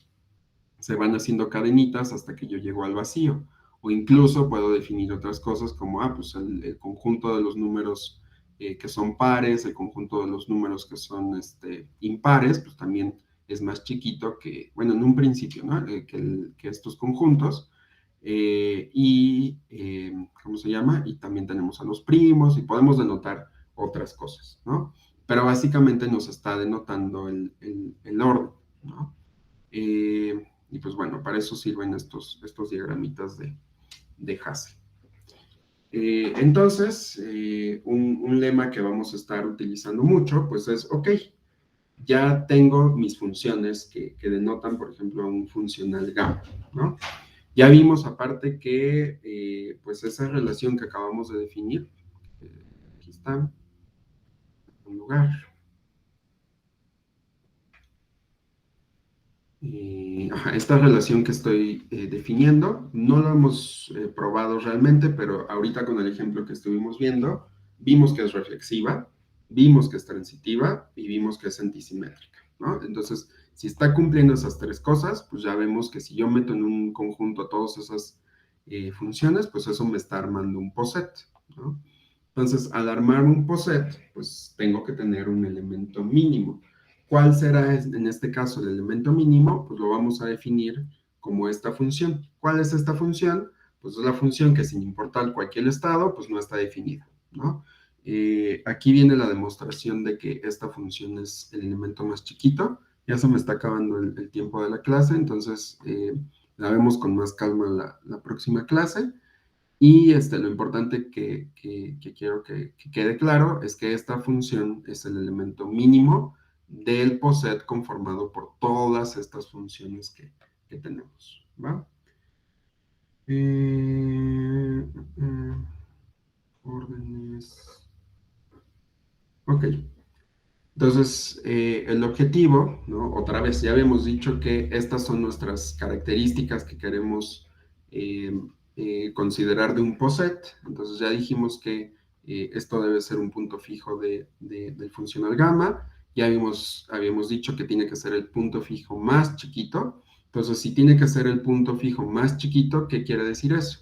se van haciendo cadenitas hasta que yo llego al vacío. O incluso puedo definir otras cosas como, pues el conjunto de los números que son pares, el conjunto de los números que son impares, pues también es más chiquito que, bueno, en un principio, ¿no? Que estos conjuntos. ¿Cómo se llama? Y también tenemos a los primos y podemos denotar otras cosas, ¿no? Pero básicamente nos está denotando el orden, ¿no? Y pues bueno, para eso sirven estos diagramitas de Hasse. Entonces, un lema que vamos a estar utilizando mucho, pues es, ok, ya tengo mis funciones que denotan, por ejemplo, un funcional gamma, ¿no? Ya vimos aparte que, pues esa relación que acabamos de definir, aquí está, en lugar, esta relación que estoy definiendo, no lo hemos probado realmente, pero ahorita con el ejemplo que estuvimos viendo, vimos que es reflexiva, vimos que es transitiva y vimos que es antisimétrica, ¿no? Entonces, si está cumpliendo esas tres cosas, pues ya vemos que si yo meto en un conjunto todas esas funciones, pues eso me está armando un poset, ¿no? Entonces, al armar un poset, pues tengo que tener un elemento mínimo. ¿Cuál será en este caso el elemento mínimo? Pues lo vamos a definir como esta función. ¿Cuál es esta función? Pues es la función que sin importar cualquier estado, pues no está definida, ¿no? Aquí viene la demostración de que esta función es el elemento más chiquito. Ya se me está acabando el tiempo de la clase, entonces la vemos con más calma la próxima clase. Y lo importante que quiero que quede claro es que esta función es el elemento mínimo del poset conformado por todas estas funciones que tenemos, ¿va? Órdenes. Ok. Entonces, el objetivo, ¿no? Otra vez, ya habíamos dicho que estas son nuestras características que queremos eh, considerar de un poset. Entonces, ya dijimos que esto debe ser un punto fijo del funcional gamma. Ya habíamos dicho que tiene que ser el punto fijo más chiquito. Entonces, si tiene que ser el punto fijo más chiquito, ¿qué quiere decir eso?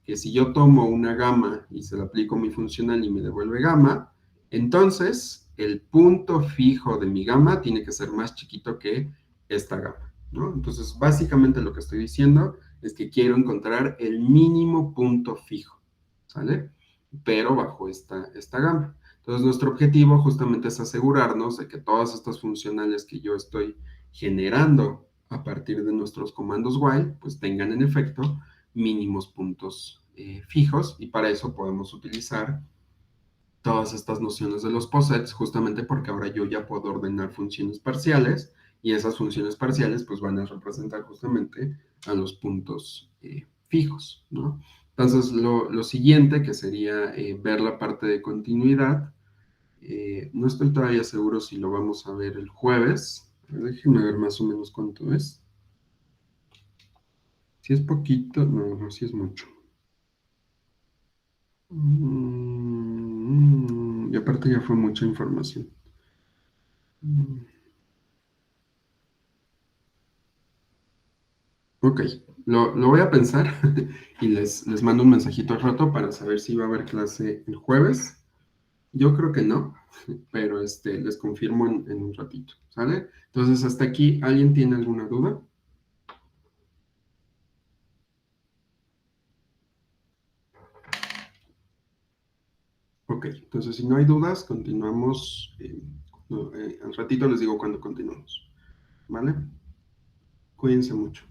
Que si yo tomo una gamma y se la aplico a mi funcional y me devuelve gamma, entonces, el punto fijo de mi gamma tiene que ser más chiquito que esta gamma, ¿no? Entonces, básicamente lo que estoy diciendo es que quiero encontrar el mínimo punto fijo, ¿sale? Pero bajo esta gamma. Entonces, nuestro objetivo justamente es asegurarnos de que todas estas funcionales que yo estoy generando a partir de nuestros comandos while, pues tengan en efecto mínimos puntos fijos, y para eso podemos utilizar todas estas nociones de los posets, justamente porque ahora yo ya puedo ordenar funciones parciales, y esas funciones parciales pues van a representar justamente a los puntos fijos, ¿no? Entonces, lo siguiente, que sería ver la parte de continuidad, no estoy todavía seguro si lo vamos a ver el jueves. Déjenme ver más o menos cuánto es. Si es poquito, no, no, si es mucho. Y aparte ya fue mucha información. Mm, Ok, lo voy a pensar y les mando un mensajito al rato para saber si va a haber clase el jueves. Yo creo que no, pero les confirmo en un ratito, ¿sale? Entonces, hasta aquí, ¿alguien tiene alguna duda? Ok, entonces si no hay dudas, continuamos. No, al ratito les digo cuando continuamos, ¿vale? Cuídense mucho.